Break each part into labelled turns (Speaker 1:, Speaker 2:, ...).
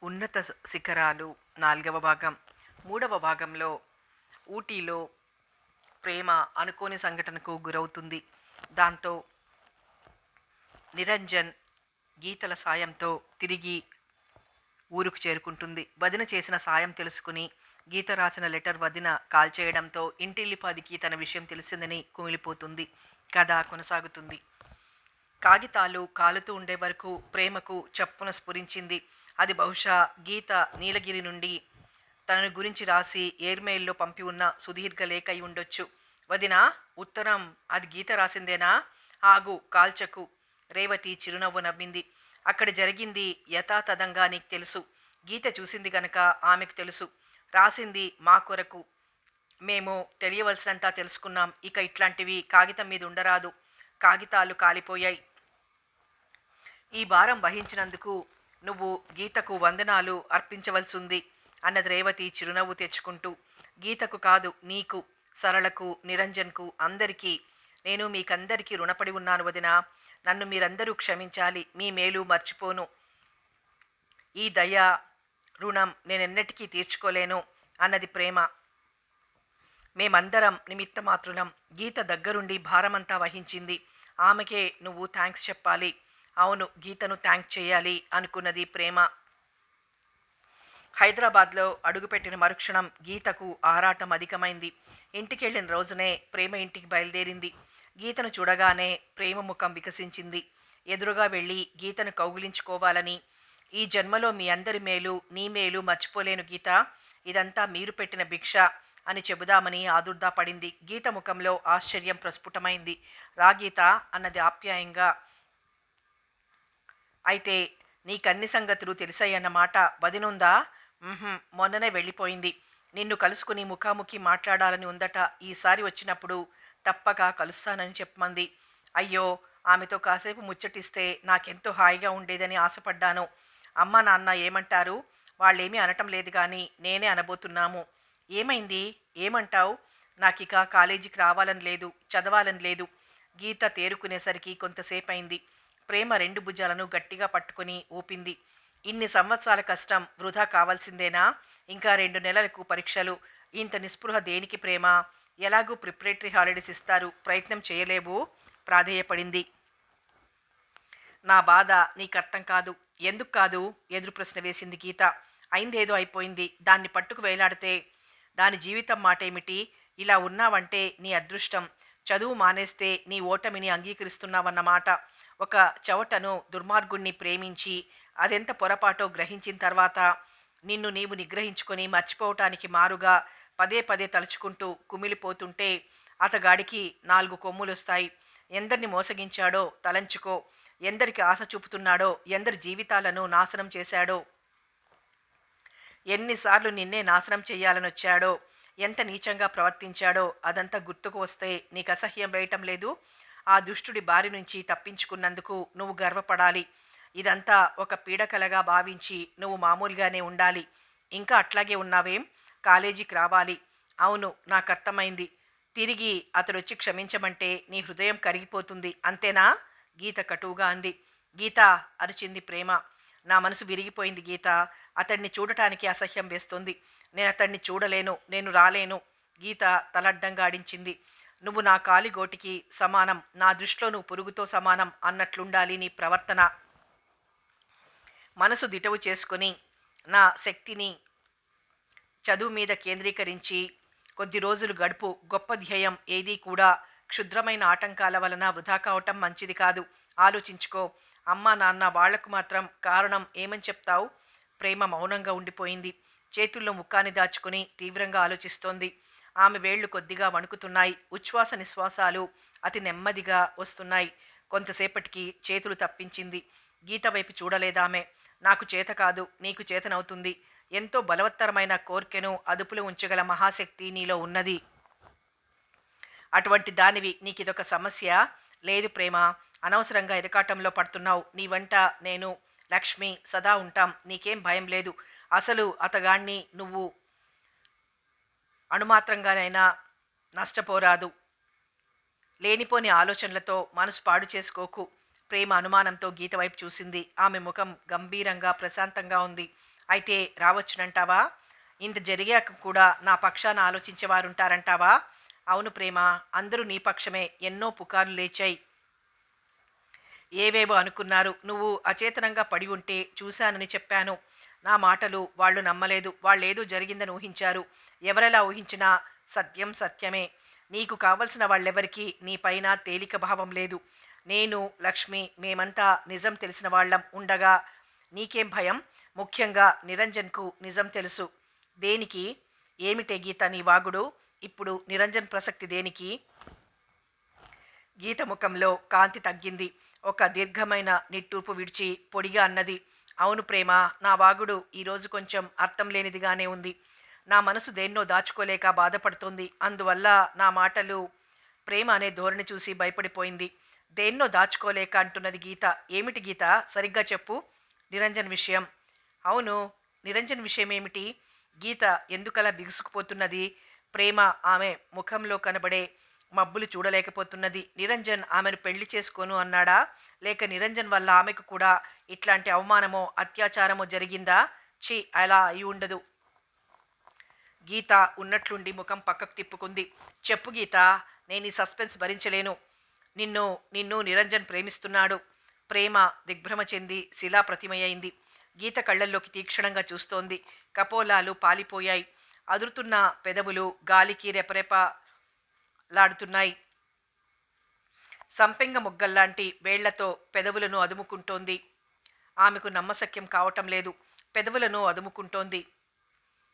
Speaker 1: ఉన్నత శిఖరాలు 4వ భాగం. 3వ భాగంలో ఊటీలో ప్రేమ అనుకోని సంఘటనకు గురవుతుంది. దాంతో నిరంజన్ గీతల సాయంతో తిరిగి ఊరుకు చేరుకుంటుంది. వదిన చేసిన సాయం తెలుసుకుని గీత రాసిన లెటర్ వదిన కాల్చేయడంతో ఇంటిల్లిపాదికి తన విషయం తెలిసిందని కుమిలిపోతుంది. కథ కొనసాగుతుంది. కాగితాలు కాలుతూ ఉండే వరకు ప్రేమకు చప్పున స్ఫురించింది. అది బహుశా గీత నీలగిరి నుండి తనను గురించి రాసి ఎయిర్మెయిల్లో పంపి ఉన్న సుదీర్ఘ లేఖ అయి ఉండొచ్చు. వదినా, ఉత్తరం అది గీత రాసిందేనా? ఆగు, కాల్చకు. రేవతి చిరునవ్వు నవ్వింది. అక్కడ జరిగింది యథాతథంగా నీకు తెలుసు. గీత చూసింది గనక ఆమెకు తెలుసు. రాసింది మా కొరకు. మేము తెలియవలసినంత తెలుసుకున్నాం. ఇక ఇట్లాంటివి కాగితం మీద ఉండరాదు. కాగితాలు కాలిపోయాయి. ఈ భారం వహించినందుకు నువ్వు గీతకు వందనాలు అర్పించవలసి ఉంది అన్నది రేవతి చిరునవ్వు తెచ్చుకుంటూ. గీతకు కాదు, నీకు, సరళకు, నిరంజన్కు, అందరికీ, నేను మీకందరికీ రుణపడి ఉన్నాను వదినా. నన్ను మీరందరూ క్షమించాలి. మీ మేలు మర్చిపోను. ఈ దయా రుణం నేనెన్నటికీ తీర్చుకోలేను అన్నది ప్రేమ. మేమందరం నిమిత్తమాత్రులం. గీత దగ్గరుండి భారమంతా వహించింది. ఆమెకే నువ్వు థ్యాంక్స్ చెప్పాలి. అవును, గీతను థ్యాంక్ చేయాలి అనుకున్నది ప్రేమ. హైదరాబాద్లో అడుగుపెట్టిన మరుక్షణం గీతకు ఆరాటం అధికమైంది. ఇంటికెళ్ళిన రోజునే ప్రేమ ఇంటికి బయలుదేరింది. గీతను చూడగానే ప్రేమ ముఖం వికసించింది. ఎదురుగా వెళ్ళి గీతను కౌగిలించుకోవాలని, ఈ జన్మలో మీ అందరి మేలు, నీ మేలు మర్చిపోలేను గీత, ఇదంతా మీరు పెట్టిన భిక్ష అని చెబుదామని ఆదుర్దా పడింది. గీత ముఖంలో ఆశ్చర్యం ప్రస్ఫుటమైంది. రా గీత అన్నది ఆప్యాయంగా. అయితే నీకన్ని సంగతులు తెలిసాయన్నమాట. వదినుందా? మొన్ననే వెళ్ళిపోయింది. నిన్ను కలుసుకుని ముఖాముఖి మాట్లాడాలని ఉందట. ఈసారి వచ్చినప్పుడు తప్పక కలుస్తానని చెప్పమంది. అయ్యో, ఆమెతో కాసేపు ముచ్చటిస్తే నాకెంతో హాయిగా ఉండేదని ఆశపడ్డాను. అమ్మ నాన్న ఏమంటారు? వాళ్ళేమీ అనటం లేదు కానీ నేనే అనబోతున్నాము. ఏమైంది? ఏమంటావు? నాకిక కాలేజీకి రావాలని లేదు, చదవాలని లేదు. గీత తేరుకునేసరికి కొంతసేపు అయింది. ప్రేమ రెండు భుజాలను గట్టిగా పట్టుకుని ఊపింది. ఇన్ని సంవత్సరాల కష్టం వృధా కావాల్సిందేనా? ఇంకా 2 నెలలకు పరీక్షలు. ఇంత నిస్పృహ దేనికి ప్రేమ? ఎలాగూ ప్రిపరేటరీ హాలిడేస్ ఇస్తారు, ప్రయత్నం చేయలేవు? ప్రాధేయపడింది. నా బాధ నీకు అర్థం కాదు. ఎందుకు కాదు? ఎదురు ప్రశ్న వేసింది గీత. అయిందేదో అయిపోయింది. దాన్ని పట్టుకు వేలాడితే దాని జీవితం మాటేమిటి? ఇలా ఉన్నావంటే నీ అదృష్టం. చదువు మానేస్తే నీ ఓటమిని అంగీకరిస్తున్నావన్నమాట. ఒక చవటను, దుర్మార్గుణ్ణి ప్రేమించి అదెంత పొరపాటో గ్రహించిన తర్వాత నిన్ను నీవు నిగ్రహించుకొని మర్చిపోవటానికి మారుగా పదే పదే తలుచుకుంటూ కుమిలిపోతుంటే అతగాడికి 4 కొమ్ములొస్తాయి. ఎందరిని మోసగించాడో తలంచుకో. ఎందరికి ఆశ చూపుతున్నాడో, ఎందరి జీవితాలను నాశనం చేశాడో, ఎన్నిసార్లు నిన్నే నాశనం చెయ్యాలనొచ్చాడో, ఎంత నీచంగా ప్రవర్తించాడో అదంతా గుర్తుకు వస్తే నీకు అసహ్యం వేయటం లేదు? ఆ దుష్టుడి బారి నుంచి తప్పించుకున్నందుకు నువ్వు గర్వపడాలి. ఇదంతా ఒక పీడకలగా భావించి నువ్వు మామూలుగానే ఉండాలి. ఇంకా అట్లాగే ఉన్నావేం? కాలేజీకి రావాలి. అవును, నాకు అర్థమైంది. తిరిగి అతడొచ్చి క్షమించమంటే నీ హృదయం కరిగిపోతుంది, అంతేనా? గీత కటువుగా అంది. గీత, అరిచింది ప్రేమ. నా మనసు విరిగిపోయింది గీత. అతడిని చూడటానికి అసహ్యం వేస్తోంది. నేను అతడిని చూడలేను, నేను రాలేను. గీత తలడ్డంగా ఆడించింది. నువ్వు నా కాలిగోటికి సమానం, నా దృష్టిలో నువ్వు పురుగుతో సమానం అన్నట్లుండాలి నీ ప్రవర్తన. మనసు దిటవు చేసుకొని నా శక్తిని చదువు మీద కేంద్రీకరించి కొద్ది రోజులు గడుపు. గొప్ప ధ్యేయం ఏదీ కూడా క్షుద్రమైన ఆటంకాల వలన వృధా కావటం మంచిది కాదు. ఆలోచించుకో. అమ్మా నాన్న వాళ్లకు మాత్రం కారణం ఏమని చెప్తావు? ప్రేమ మౌనంగా ఉండిపోయింది. చేతుల్లో ముఖాన్ని దాచుకుని తీవ్రంగా ఆలోచిస్తోంది. ఆమె వేళ్లు కొద్దిగా వణుకుతున్నాయి. ఉచ్ఛ్వాస నిశ్వాసాలు అతి నెమ్మదిగా వస్తున్నాయి. కొంతసేపటికి చేతులు తప్పించింది. గీత వైపు చూడలేదామె. నాకు చేత కాదు, నీకు చేతనవుతుంది. ఎంతో బలవత్తరమైన కోర్కెను అదుపులో ఉంచగల మహాశక్తి నీలో ఉన్నది. అటువంటి దానివి నీకిదొక సమస్య? లేదు ప్రేమ, అనవసరంగా ఇరకాటంలో పడుతున్నావు. నీ వెంట నేను, లక్ష్మి సదా ఉంటాం. నీకేం భయం లేదు. అసలు అతగాణ్ణి నువ్వు అణుమాత్రంగానైనా నష్టపోరాదు. లేనిపోని ఆలోచనలతో మనసు పాడు చేసుకోకు. ప్రేమ అనుమానంతో గీత వైపు చూసింది. ఆమె ముఖం గంభీరంగా ప్రశాంతంగా ఉంది. అయితే రావచ్చునంటావా? ఇంత జరిగాక కూడా నా పక్షాన ఆలోచించేవారుంటారంటావా? అవును ప్రేమ, అందరూ నీ పక్షమే. ఎన్నో పుకార్లు లేచాయి. ఏవేవో అనుకున్నారు. నువ్వు అచేతనంగా పడి ఉంటే చూశానని చెప్పాను. నా మాటలు వాళ్ళు నమ్మలేదు. వాళ్ళేదో జరిగిందని ఊహించారు. ఎవరెలా ఊహించినా సత్యం సత్యమే. నీకు కావలసిన వాళ్ళెవరికీ నీ పైన తేలిక భావం లేదు. నేను, లక్ష్మి మేమంతా నిజం తెలిసిన వాళ్ళం ఉండగా నీకేం భయం? ముఖ్యంగా నిరంజన్‌కు నిజం తెలుసు. దేనికి? ఏమిటే గీత నీ వాగుడు? ఇప్పుడు నిరంజన్ ప్రసక్తి దేనికి? గీత ముఖంలో కాంతి తగ్గింది. ఒక దీర్ఘమైన నిట్టూర్పు విడిచి పొడిగా అన్నది. అవును ప్రేమ, నా వాగుడు ఈరోజు కొంచెం అర్థం లేనిదిగానే ఉంది. నా మనసు దేన్నో దాచుకోలేక బాధపడుతోంది. అందువల్ల నా మాటలు ప్రేమ అనే ధోరణి చూసి భయపడిపోయింది. దేన్నో దాచుకోలేక అంటున్నది గీత. ఏమిటి గీత? సరిగ్గా చెప్పు. నిరంజన్ విషయం. అవును, నిరంజన్ విషయం ఏమిటి? గీత ఎందుకలా బిగుసుకుపోతున్నది? ప్రేమ ఆమె ముఖంలో కనబడే మబ్బులు చూడలేకపోతున్నది. నిరంజన్ ఆమెను పెళ్లి చేసుకోను అన్నాడా? లేక నిరంజన్ వల్ల ఆమెకు కూడా ఇట్లాంటి అవమానమో అత్యాచారమో జరిగిందా? ఛీ, అలా అయి ఉండదు. గీత ఉన్నట్లుండి ముఖం పక్కకు తిప్పుకుంది. చెప్పు గీత, నేను ఈ సస్పెన్స్ భరించలేను. నిన్ను నిన్ను నిరంజన్ ప్రేమిస్తున్నాడు. ప్రేమ దిగ్భ్రమ చెంది శిలా ప్రతిమయైంది. గీత కళ్ళల్లోకి తీక్షణంగా చూస్తోంది. కపోలాలు పాలిపోయాయి. అదురుతున్న పెదవులు గాలికి రెపరెపలాడుతున్నాయి. సంపెంగ మొగ్గల్లాంటి వేళ్లతో పెదవులను అదుముకుంటోంది. ఆమెకు నమ్మశక్యం కావటం లేదు. పెదవులను అదుముకుంటోంది.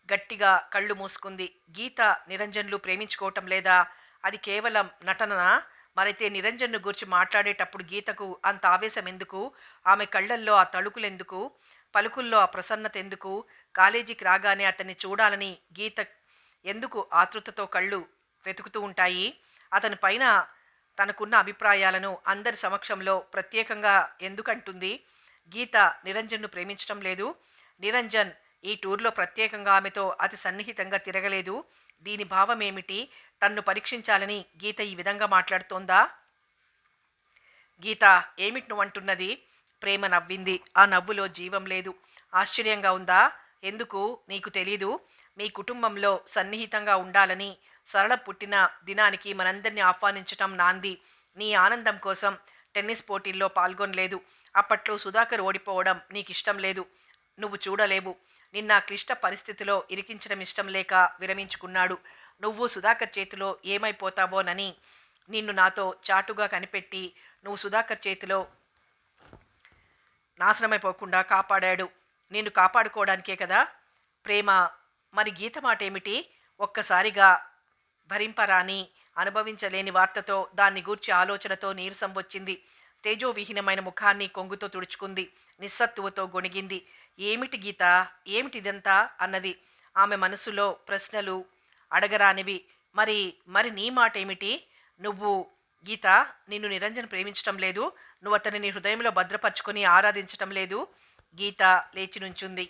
Speaker 1: గట్టిగా కళ్ళు మూసుకుంది. గీత నిరంజన్లు ప్రేమించుకోవటం లేదా? అది కేవలం నటననా? మరైతే నిరంజన్ను గూర్చి మాట్లాడేటప్పుడు గీతకు అంత ఆవేశం ఎందుకు? ఆమె కళ్ళల్లో ఆ తళుకులెందుకు? పలుకుల్లో ఆ ప్రసన్నత ఎందుకు? కాలేజీకి రాగానే అతన్ని చూడాలని గీత ఎందుకు ఆతృతతో కళ్ళు వెతుకుతూ ఉంటాయి? అతని పైన తనకున్న అభిప్రాయాలను అందరి సమక్షంలో ప్రత్యేకంగా ఎందుకంటుంది? గీత నిరంజన్ను ప్రేమించటం లేదు. నిరంజన్ ఈ టూర్లో ప్రత్యేకంగా ఆమెతో అతి సన్నిహితంగా తిరగలేదు. దీని భావమేమిటి? తన్ను పరీక్షించాలని గీత ఈ విధంగా మాట్లాడుతోందా? గీత, ఏమిటి నువ్వంటున్నది? ప్రేమ నవ్వింది. ఆ నవ్వులో జీవం లేదు. ఆశ్చర్యంగా ఉందా? ఎందుకు నీకు తెలీదు? మీ కుటుంబంలో సన్నిహితంగా ఉండాలని సరళ పుట్టిన దినానికి మనందరినీ ఆహ్వానించటం నాంది. నీ ఆనందం కోసం టెన్నిస్ పోటీల్లో పాల్గొనలేదు. అప్పట్లో సుధాకర్ ఓడిపోవడం నీకిష్టం లేదు. నువ్వు చూడలేవు. నిన్న క్లిష్ట పరిస్థితిలో ఇరికించడం ఇష్టం లేక విరమించుకున్నాడు. నువ్వు సుధాకర్ చేతిలో ఏమైపోతావోనని నిన్ను నాతో చాటుగా కనిపెట్టి నువ్వు సుధాకర్ చేతిలో నాశనమైపోకుండా కాపాడాడు. నిన్ను కాపాడుకోవడానికే కదా. ప్రేమ, మరి గీత మాట ఏమిటి? ఒక్కసారిగా భరింపరాని అనుభవించలేని వార్తతో దాన్ని గూర్చి ఆలోచనతో నీరసం వచ్చింది. తేజోవిహీనమైన ముఖాన్ని కొంగుతో తుడుచుకుంది. నిస్సత్తువతో గొణిగింది. ఏమిటి గీత, ఏమిటిదంతా అన్నది. ఆమె మనసులో ప్రశ్నలు అడగరానివి. మరి మరి నీ మాట ఏమిటి? నువ్వు గీత, నిన్ను నిరంజన్ ప్రేమించటం లేదు. నువ్వు అతన్ని నీ హృదయంలో భద్రపరుచుకొని ఆరాధించటం లేదు. గీత లేచి నుంచుంది.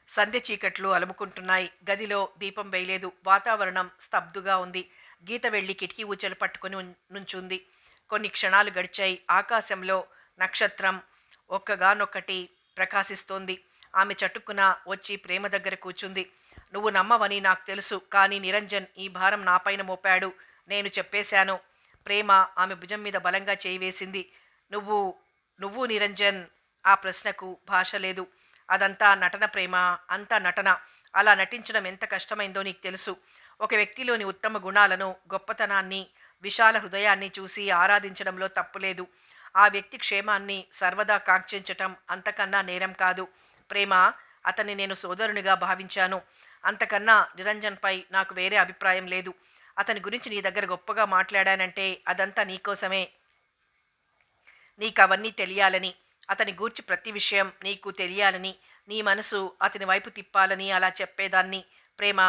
Speaker 1: సంధ్య చీకట్లు అలుముకుంటున్నాయి. గదిలో దీపం వేయలేదు. వాతావరణం స్తబ్దుగా ఉంది. గీత వెళ్ళి కిటికీ ఊచలు పట్టుకొని నుంచుంది. కొన్ని క్షణాలు గడిచాయి. ఆకాశంలో నక్షత్రం ఒక్కగానొక్కటి ప్రకాశిస్తోంది. ఆమె చటుక్కున వచ్చి ప్రేమ దగ్గర కూర్చుంది. నువ్వు నమ్మవని నాకు తెలుసు, కానీ నిరంజన్ ఈ భారం నాపైన మోపాడు. నేను చెప్పేశాను. ప్రేమ ఆమె భుజం మీద బలంగా చేయి వేసింది. నువ్వు నువ్వు నిరంజన్? ఆ ప్రశ్నకు భాష లేదు. అదంతా నటన ప్రేమ, అంతా నటన. అలా నటించడం ఎంత కష్టమైందో నీకు తెలుసు. ఒక వ్యక్తిలోని ఉత్తమ గుణాలను, గొప్పతనాన్ని, విశాల హృదయాన్ని చూసి ఆరాధించడంలో తప్పులేదు. ఆ వ్యక్తి క్షేమాన్ని సర్వదా కాంక్షించటం అంతకన్నా నేరం కాదు. ప్రేమ, అతన్ని నేను సోదరునిగా భావించాను. అంతకన్నా నిరంజన్పై నాకు వేరే అభిప్రాయం లేదు. అతని గురించి నీ దగ్గర గొప్పగా మాట్లాడానంటే అదంతా నీకోసమే. నీకవన్నీ తెలియాలని, అతని గూర్చి ప్రతి విషయం నీకు తెలియాలని, నీ మనసు అతని వైపు తిప్పాలని అలా చెప్పేదాన్ని ప్రేమ.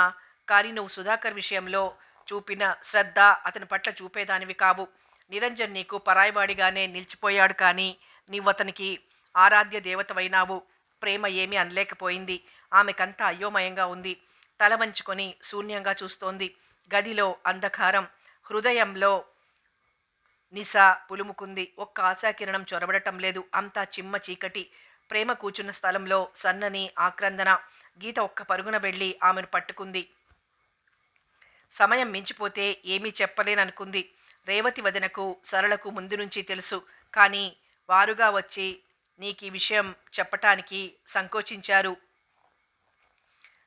Speaker 1: కానీ నువ్వు సుధాకర్ విషయంలో చూపిన శ్రద్ధ అతని పట్ల చూపేదానివి కావు. నిరంజన్ నీకు పరాయివాడిగానే నిలిచిపోయాడు, కానీ నీవు అతనికి ఆరాధ్య దేవతవైనావు. ప్రేమ ఏమీ అనలేకపోయింది. ఆమెకంతా అయోమయంగా ఉంది. తల వంచుకొని శూన్యంగా చూస్తోంది. గదిలో అంధకారం. హృదయంలో నిశ పులుముకుంది. ఒక్క ఆశాకిరణం చొరబడటం లేదు. అంతా చిమ్మ చీకటి. ప్రేమ కూర్చున్న స్థలంలో సన్నని ఆక్రందన. గీత ఒక్క పరుగున వెళ్ళి ఆమెను పట్టుకుంది. సమయం మించిపోతే ఏమీ చెప్పలేననుకుంది. రేవతి వదినకు సరళకు ముందు నుంచి తెలుసు. కానీ వారుగా వచ్చి నీకీ విషయం చెప్పటానికి సంకోచించారు.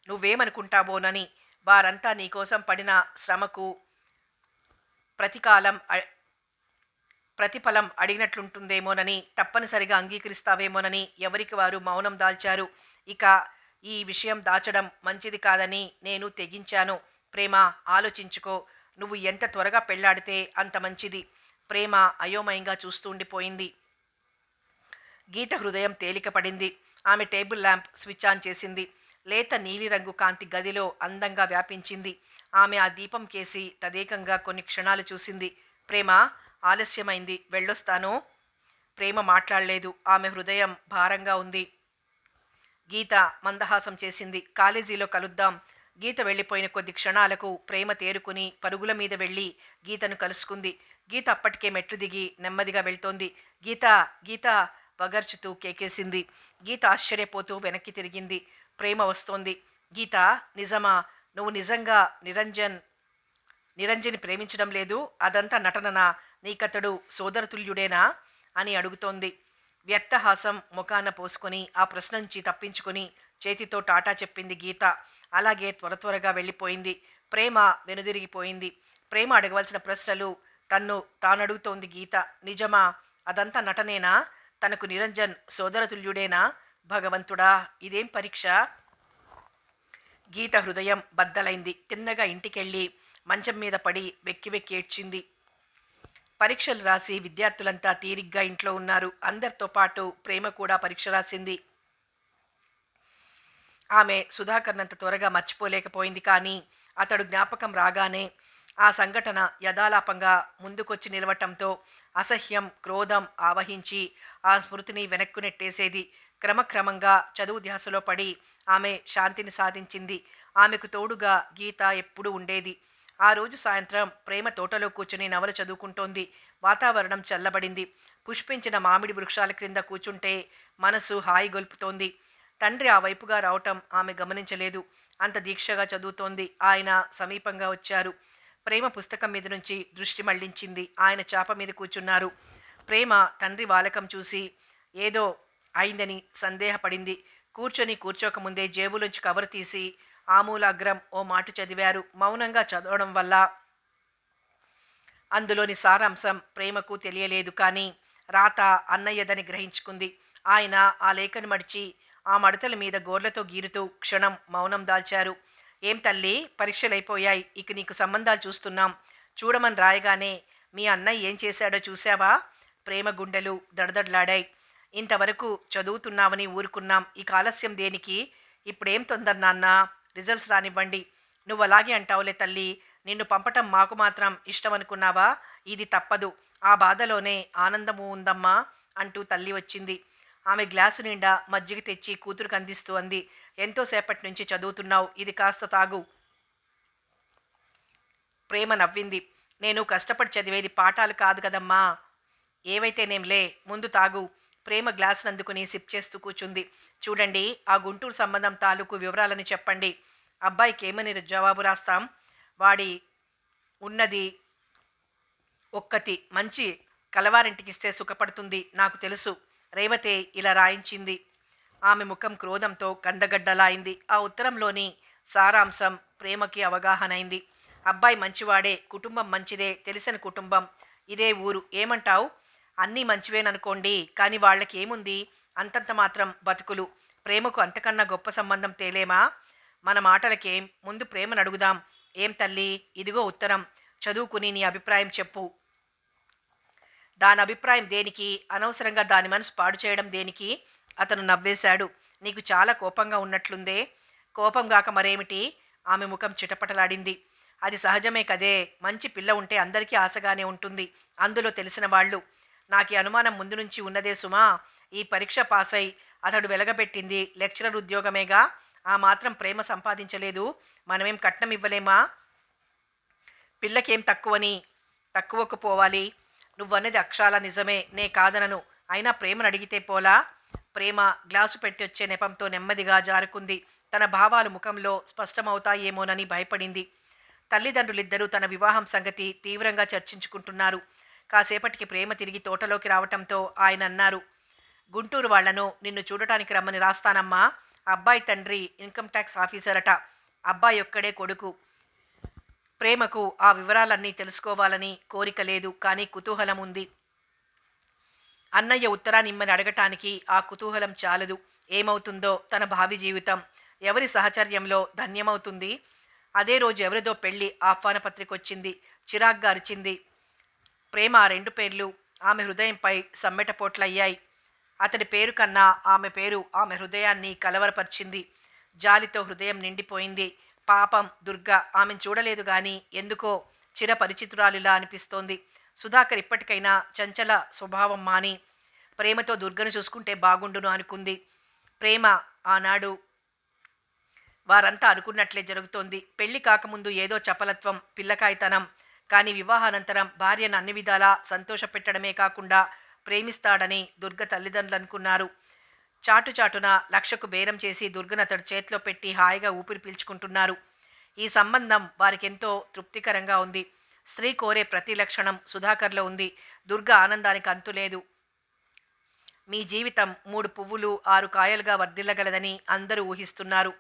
Speaker 1: నువ్వేమనుకుంటావోనని. వారంతా నీకోసం పడిన శ్రమకు ప్రతికాలం ప్రతిఫలం అడిగినట్లుంటుందేమోనని, తప్పనిసరిగా అంగీకరిస్తావేమోనని ఎవరికి వారు మౌనం దాల్చారు. ఇక ఈ విషయం దాచడం మంచిది కాదని నేను తెగించాను. ప్రేమ, ఆలోచించుకో. నువ్వు ఎంత త్వరగా పెళ్లాడితే అంత మంచిది. ప్రేమ అయోమయంగా చూస్తూ ఉండిపోయింది. గీత హృదయం తేలికపడింది. ఆమె టేబుల్ ల్యాంప్ స్విచ్ ఆన్ చేసింది. లేత నీలిరంగు కాంతి గదిలో అందంగా వ్యాపించింది. ఆమె ఆ దీపం కేసి తదేకంగా కొన్ని క్షణాలు చూసింది. ప్రేమ, ఆలస్యమైంది, వెళ్ళొస్తాను. ప్రేమ మాట్లాడలేదు. ఆమె హృదయం భారంగా ఉంది. గీత మందహాసం చేసింది. కాలేజీలో కలుద్దాం. గీత వెళ్ళిపోయిన కొద్ది క్షణాలకు ప్రేమ తేరుకుని పరుగుల మీద వెళ్ళి గీతను కలుసుకుంది. గీత అప్పటికే మెట్లు దిగి నెమ్మదిగా వెళ్తోంది. గీత, గీత వగర్చుతూ కేకేసింది. గీత ఆశ్చర్యపోతూ వెనక్కి తిరిగింది. ప్రేమ వస్తోంది. గీత, నిజమా? నువ్వు నిజంగా నిరంజని ప్రేమించడం లేదు? అదంతా నటననా? నీకతడు సోదరతుల్యుడేనా అని అడుగుతోంది. వ్యర్థహాసం ముఖాన పోసుకొని ఆ ప్రశ్న నుంచి తప్పించుకొని చేతితో టాటా చెప్పింది గీత. అలాగే త్వరగా వెళ్ళిపోయింది. ప్రేమ వెనుదిరిగిపోయింది. ప్రేమ అడగవలసిన ప్రశ్నలు తానడుగుతోంది గీత. నిజమా? అదంతా నటనేనా? తనకు నిరంజన్ సోదరతుల్యుడేనా? భగవంతుడా, ఇదేం పరీక్ష? గీత హృదయం బద్దలైంది. తిన్నగా ఇంటికెళ్ళి మంచం మీద పడి వెక్కి వెక్కి ఏడ్చింది. పరీక్షలు రాసి విద్యార్థులంతా తీరిగ్గా ఇంట్లో ఉన్నారు. అందరితో పాటు ప్రేమ కూడా పరీక్ష రాసింది. ఆమె సుధాకర్నంత త్వరగా మర్చిపోలేకపోయింది. కానీ అతడు జ్ఞాపకం రాగానే ఆ సంఘటన యథాలాపంగా ముందుకొచ్చి నిలవటంతో అసహ్యం, క్రోధం ఆవహించి ఆ స్మృతిని వెనక్కు నెట్టేసేది. క్రమక్రమంగా చదువు ధ్యాసలో పడి ఆమె శాంతిని సాధించింది. ఆమెకు తోడుగా గీత ఎప్పుడూ ఉండేది. ఆ రోజు సాయంత్రం ప్రేమ తోటలో కూర్చుని నవల చదువుకుంటోంది. వాతావరణం చల్లబడింది. పుష్పించిన మామిడి వృక్షాల క్రింద కూర్చుంటే మనసు హాయి గొల్పుతోంది. తండ్రి ఆ వైపుగా రావటం ఆమె గమనించలేదు. అంత దీక్షగా చదువుతోంది. ఆయన సమీపంగా వచ్చారు. ప్రేమ పుస్తకం మీద నుంచి దృష్టి మళ్లించింది. ఆయన చాప మీద కూర్చున్నారు. ప్రేమ తండ్రి వాలకం చూసి ఏదో అయిందని సందేహపడింది. కూర్చోకముందే జేబులోంచి కవర్ తీసి ఆమూలాగ్రం ఓ మాట చదివారు. మౌనంగా చదవడం వల్ల అందులోని సారాంశం ప్రేమకు తెలియలేదు. కానీ రాత అన్నయ్యదని గ్రహించుకుంది. ఆయన ఆ లేఖను మడిచి ఆ మడతల మీద గోర్లతో గీరుతూ క్షణం మౌనం దాల్చారు. ఏం తల్లి, పరీక్షలైపోయాయి. ఇక నీకు సంబంధాలు చూస్తున్నాం. చూడమని రాయగానే మీ అన్నయ్య ఏం చేశాడో చూశావా? ప్రేమ గుండెలు దడదడలాడాయి. ఇంతవరకు చదువుతున్నావని ఊరుకున్నాం. ఇక ఆలస్యం దేనికి? ఇప్పుడేం తొందర నాన్నా? రిజల్ట్స్ రానివ్వండి. నువ్వు అలాగే అంటావులే తల్లి. నిన్ను పంపటం మాకు మాత్రం ఇష్టం అనుకున్నావా? ఇది తప్పదు. ఆ బాధలోనే ఆనందము ఉందమ్మా అంటూ తల్లి వచ్చింది. ఆమె గ్లాసు నిండా మజ్జిగ తెచ్చి కూతురుకు అందిస్తూ అంది. ఎంతోసేపటి నుంచి చదువుతున్నావు, ఇది కాస్త తాగు. ప్రేమ నవ్వింది. నేను కష్టపడి చదివేది పాఠాలు కాదు కదమ్మా. ఏవైతేనేంలే, ముందు తాగు. ప్రేమ గ్లాస్ నందుకుని సిప్ చేస్తూ కూర్చుంది. చూడండి, ఆ గుంటూరు సంబంధం తాలూకు వివరాలని చెప్పండి. అబ్బాయికి ఏమని జవాబు రాస్తాం? వాడి ఉన్నది ఒక్కతి. మంచి కలవారింటికిస్తే సుఖపడుతుంది. నాకు తెలుసు. రేవతే ఇలా రాయించింది. ఆమె ముఖం క్రోధంతో కందగడ్డలాయింది. ఆ ఉత్తరంలోని సారాంశం ప్రేమకి అవగాహనైంది. అబ్బాయి మంచివాడే, కుటుంబం మంచిదే, తెలిసిన కుటుంబం, ఇదే ఊరు. ఏమంటావు? అన్నీ మంచివేననుకోండి, కానీ వాళ్ళకి ఏముంది? అంతంత మాత్రం బతుకులు. ప్రేమకు అంతకన్నా గొప్ప సంబంధం తేలేమా? మన మాటలకేం, ముందు ప్రేమను అడుగుదాం. ఏం తల్లి, ఇదిగో ఉత్తరం. చదువుకుని నీ అభిప్రాయం చెప్పు. దాని అభిప్రాయం దేనికి? అనవసరంగా దాని మనసు పాడు చేయడం దేనికి? అతను నవ్వేశాడు. నీకు చాలా కోపంగా ఉన్నట్లుందే. కోపం గాక మరేమిటి? ఆమె ముఖం చిటపటలాడింది. అది సహజమే కదే. మంచి పిల్ల ఉంటే అందరికీ ఆశగానే ఉంటుంది, అందులో తెలిసిన వాళ్ళు. నాకు ఈ అనుమానం ముందు నుంచి ఉన్నదే సుమా. ఈ పరీక్ష పాసై అతడు వెలగబెట్టింది లెక్చరర్ ఉద్యోగమేగా. ఆ మాత్రం ప్రేమ సంపాదించలేదు. మనమేం కట్నం ఇవ్వలేమా? పిల్లకేం తక్కువకు పోవాలి? నువ్వన్నది అక్షరాల నిజమే, నే కాదనను. అయినా ప్రేమను అడిగితే పోలా? ప్రేమ గ్లాసు పెట్టి వచ్చే నెపంతో నెమ్మదిగా జారుకుంది. తన భావాలు ముఖంలో స్పష్టమవుతాయేమోనని భయపడింది. తల్లిదండ్రులిద్దరూ తన వివాహం సంగతి తీవ్రంగా చర్చించుకుంటున్నారు. కాసేపటికి ప్రేమ తిరిగి తోటలోకి రావటంతో ఆయన అన్నారు, గుంటూరు వాళ్లను నిన్ను చూడటానికి రమ్మని రాస్తానమ్మా. అబ్బాయి తండ్రి ఇన్కమ్ ట్యాక్స్ ఆఫీసర్ అట. అబ్బాయి ఒక్కడే కొడుకు. ప్రేమకు ఆ వివరాలన్నీ తెలుసుకోవాలని కోరిక లేదు, కానీ కుతూహలం ఉంది. అన్నయ్య ఉత్తరాన్ని ఇమ్మని అడగటానికి ఆ కుతూహలం చాలదు. ఏమవుతుందో తన భావి జీవితం, ఎవరి సహచర్యంలో ధన్యమవుతుంది? అదే రోజు ఎవరిదో పెళ్లి ఆహ్వాన పత్రిక వచ్చింది. చిరాగ్గా అరిచింది ప్రేమ. ఆ రెండు పేర్లు ఆమె హృదయంపై సమ్మెటపోట్లయ్యాయి. అతడి పేరు కన్నా ఆమె పేరు ఆమె హృదయాన్ని కలవరపరిచింది. జాలితో హృదయం నిండిపోయింది. పాపం దుర్గ ఆమెను చూడలేదు గాని ఎందుకో చిరపరిచితురాలిలా అనిపిస్తోంది. సుధాకర్ ఇప్పటికైనా చంచల స్వభావం మాని ప్రేమతో దుర్గను చూసుకుంటే బాగుండును అనుకుంది. ప్రేమ ఆనాడు వారంతా అనుకున్నట్లే జరుగుతోంది. పెళ్లి కాకముందు ఏదో చపలత్వం, పిల్లకాయతనం. కానీ వివాహానంతరం భార్యను అన్ని విధాలా సంతోషపెట్టడమే కాకుండా ప్రేమిస్తాడని దుర్గ తల్లిదండ్రులు అనుకున్నారు. చాటుచాటున 1,00,000కు బేరం చేసి దుర్గను అతడి చేతిలో పెట్టి హాయిగా ఊపిరి పీల్చుకుంటున్నారు. ఈ సంబంధం వారికెంతో తృప్తికరంగా ఉంది. స్త్రీ కోరే ప్రతి లక్షణం సుధాకర్లో ఉంది. దుర్గ ఆనందానికి అంతులేదు. మీ జీవితం 3 పువ్వులు 6 కాయలుగా వర్ధిల్లగలదని అందరూ ఊహిస్తున్నారు.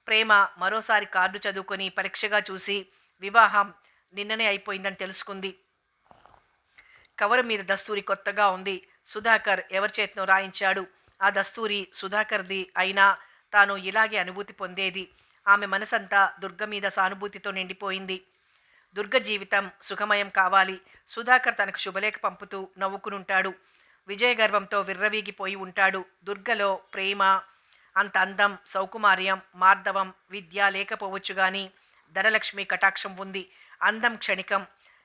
Speaker 1: ప్రేమ మరోసారి కార్డు చదువుకొని పరీక్షగా చూసి వివాహం నిన్ననే అయిపోయిందని తెలుసుకుంది. కవరు మీద దస్తూరి కొత్తగా ఉంది. సుధాకర్ ఎవరి చేతినో రాయించాడు. ఆ దస్తూరి సుధాకర్ది అయినా తాను ఇలాగే అనుభూతి పొందేది. ఆమె మనసంతా దుర్గ మీద సానుభూతితో నిండిపోయింది. దుర్గ జీవితం సుఖమయం కావాలి. సుధాకర్ తనకు శుభలేఖ పంపుతూ నవ్వుకునుంటాడు. విజయగర్వంతో విర్రవీగిపోయి ఉంటాడు. దుర్గలో ప్రేమ అంత అందం, సౌకుమార్యం, మార్దవం, విద్య లేకపోవచ్చు గాని ధనలక్ష్మి కటాక్షం ఉంది. అందం క్షణికం.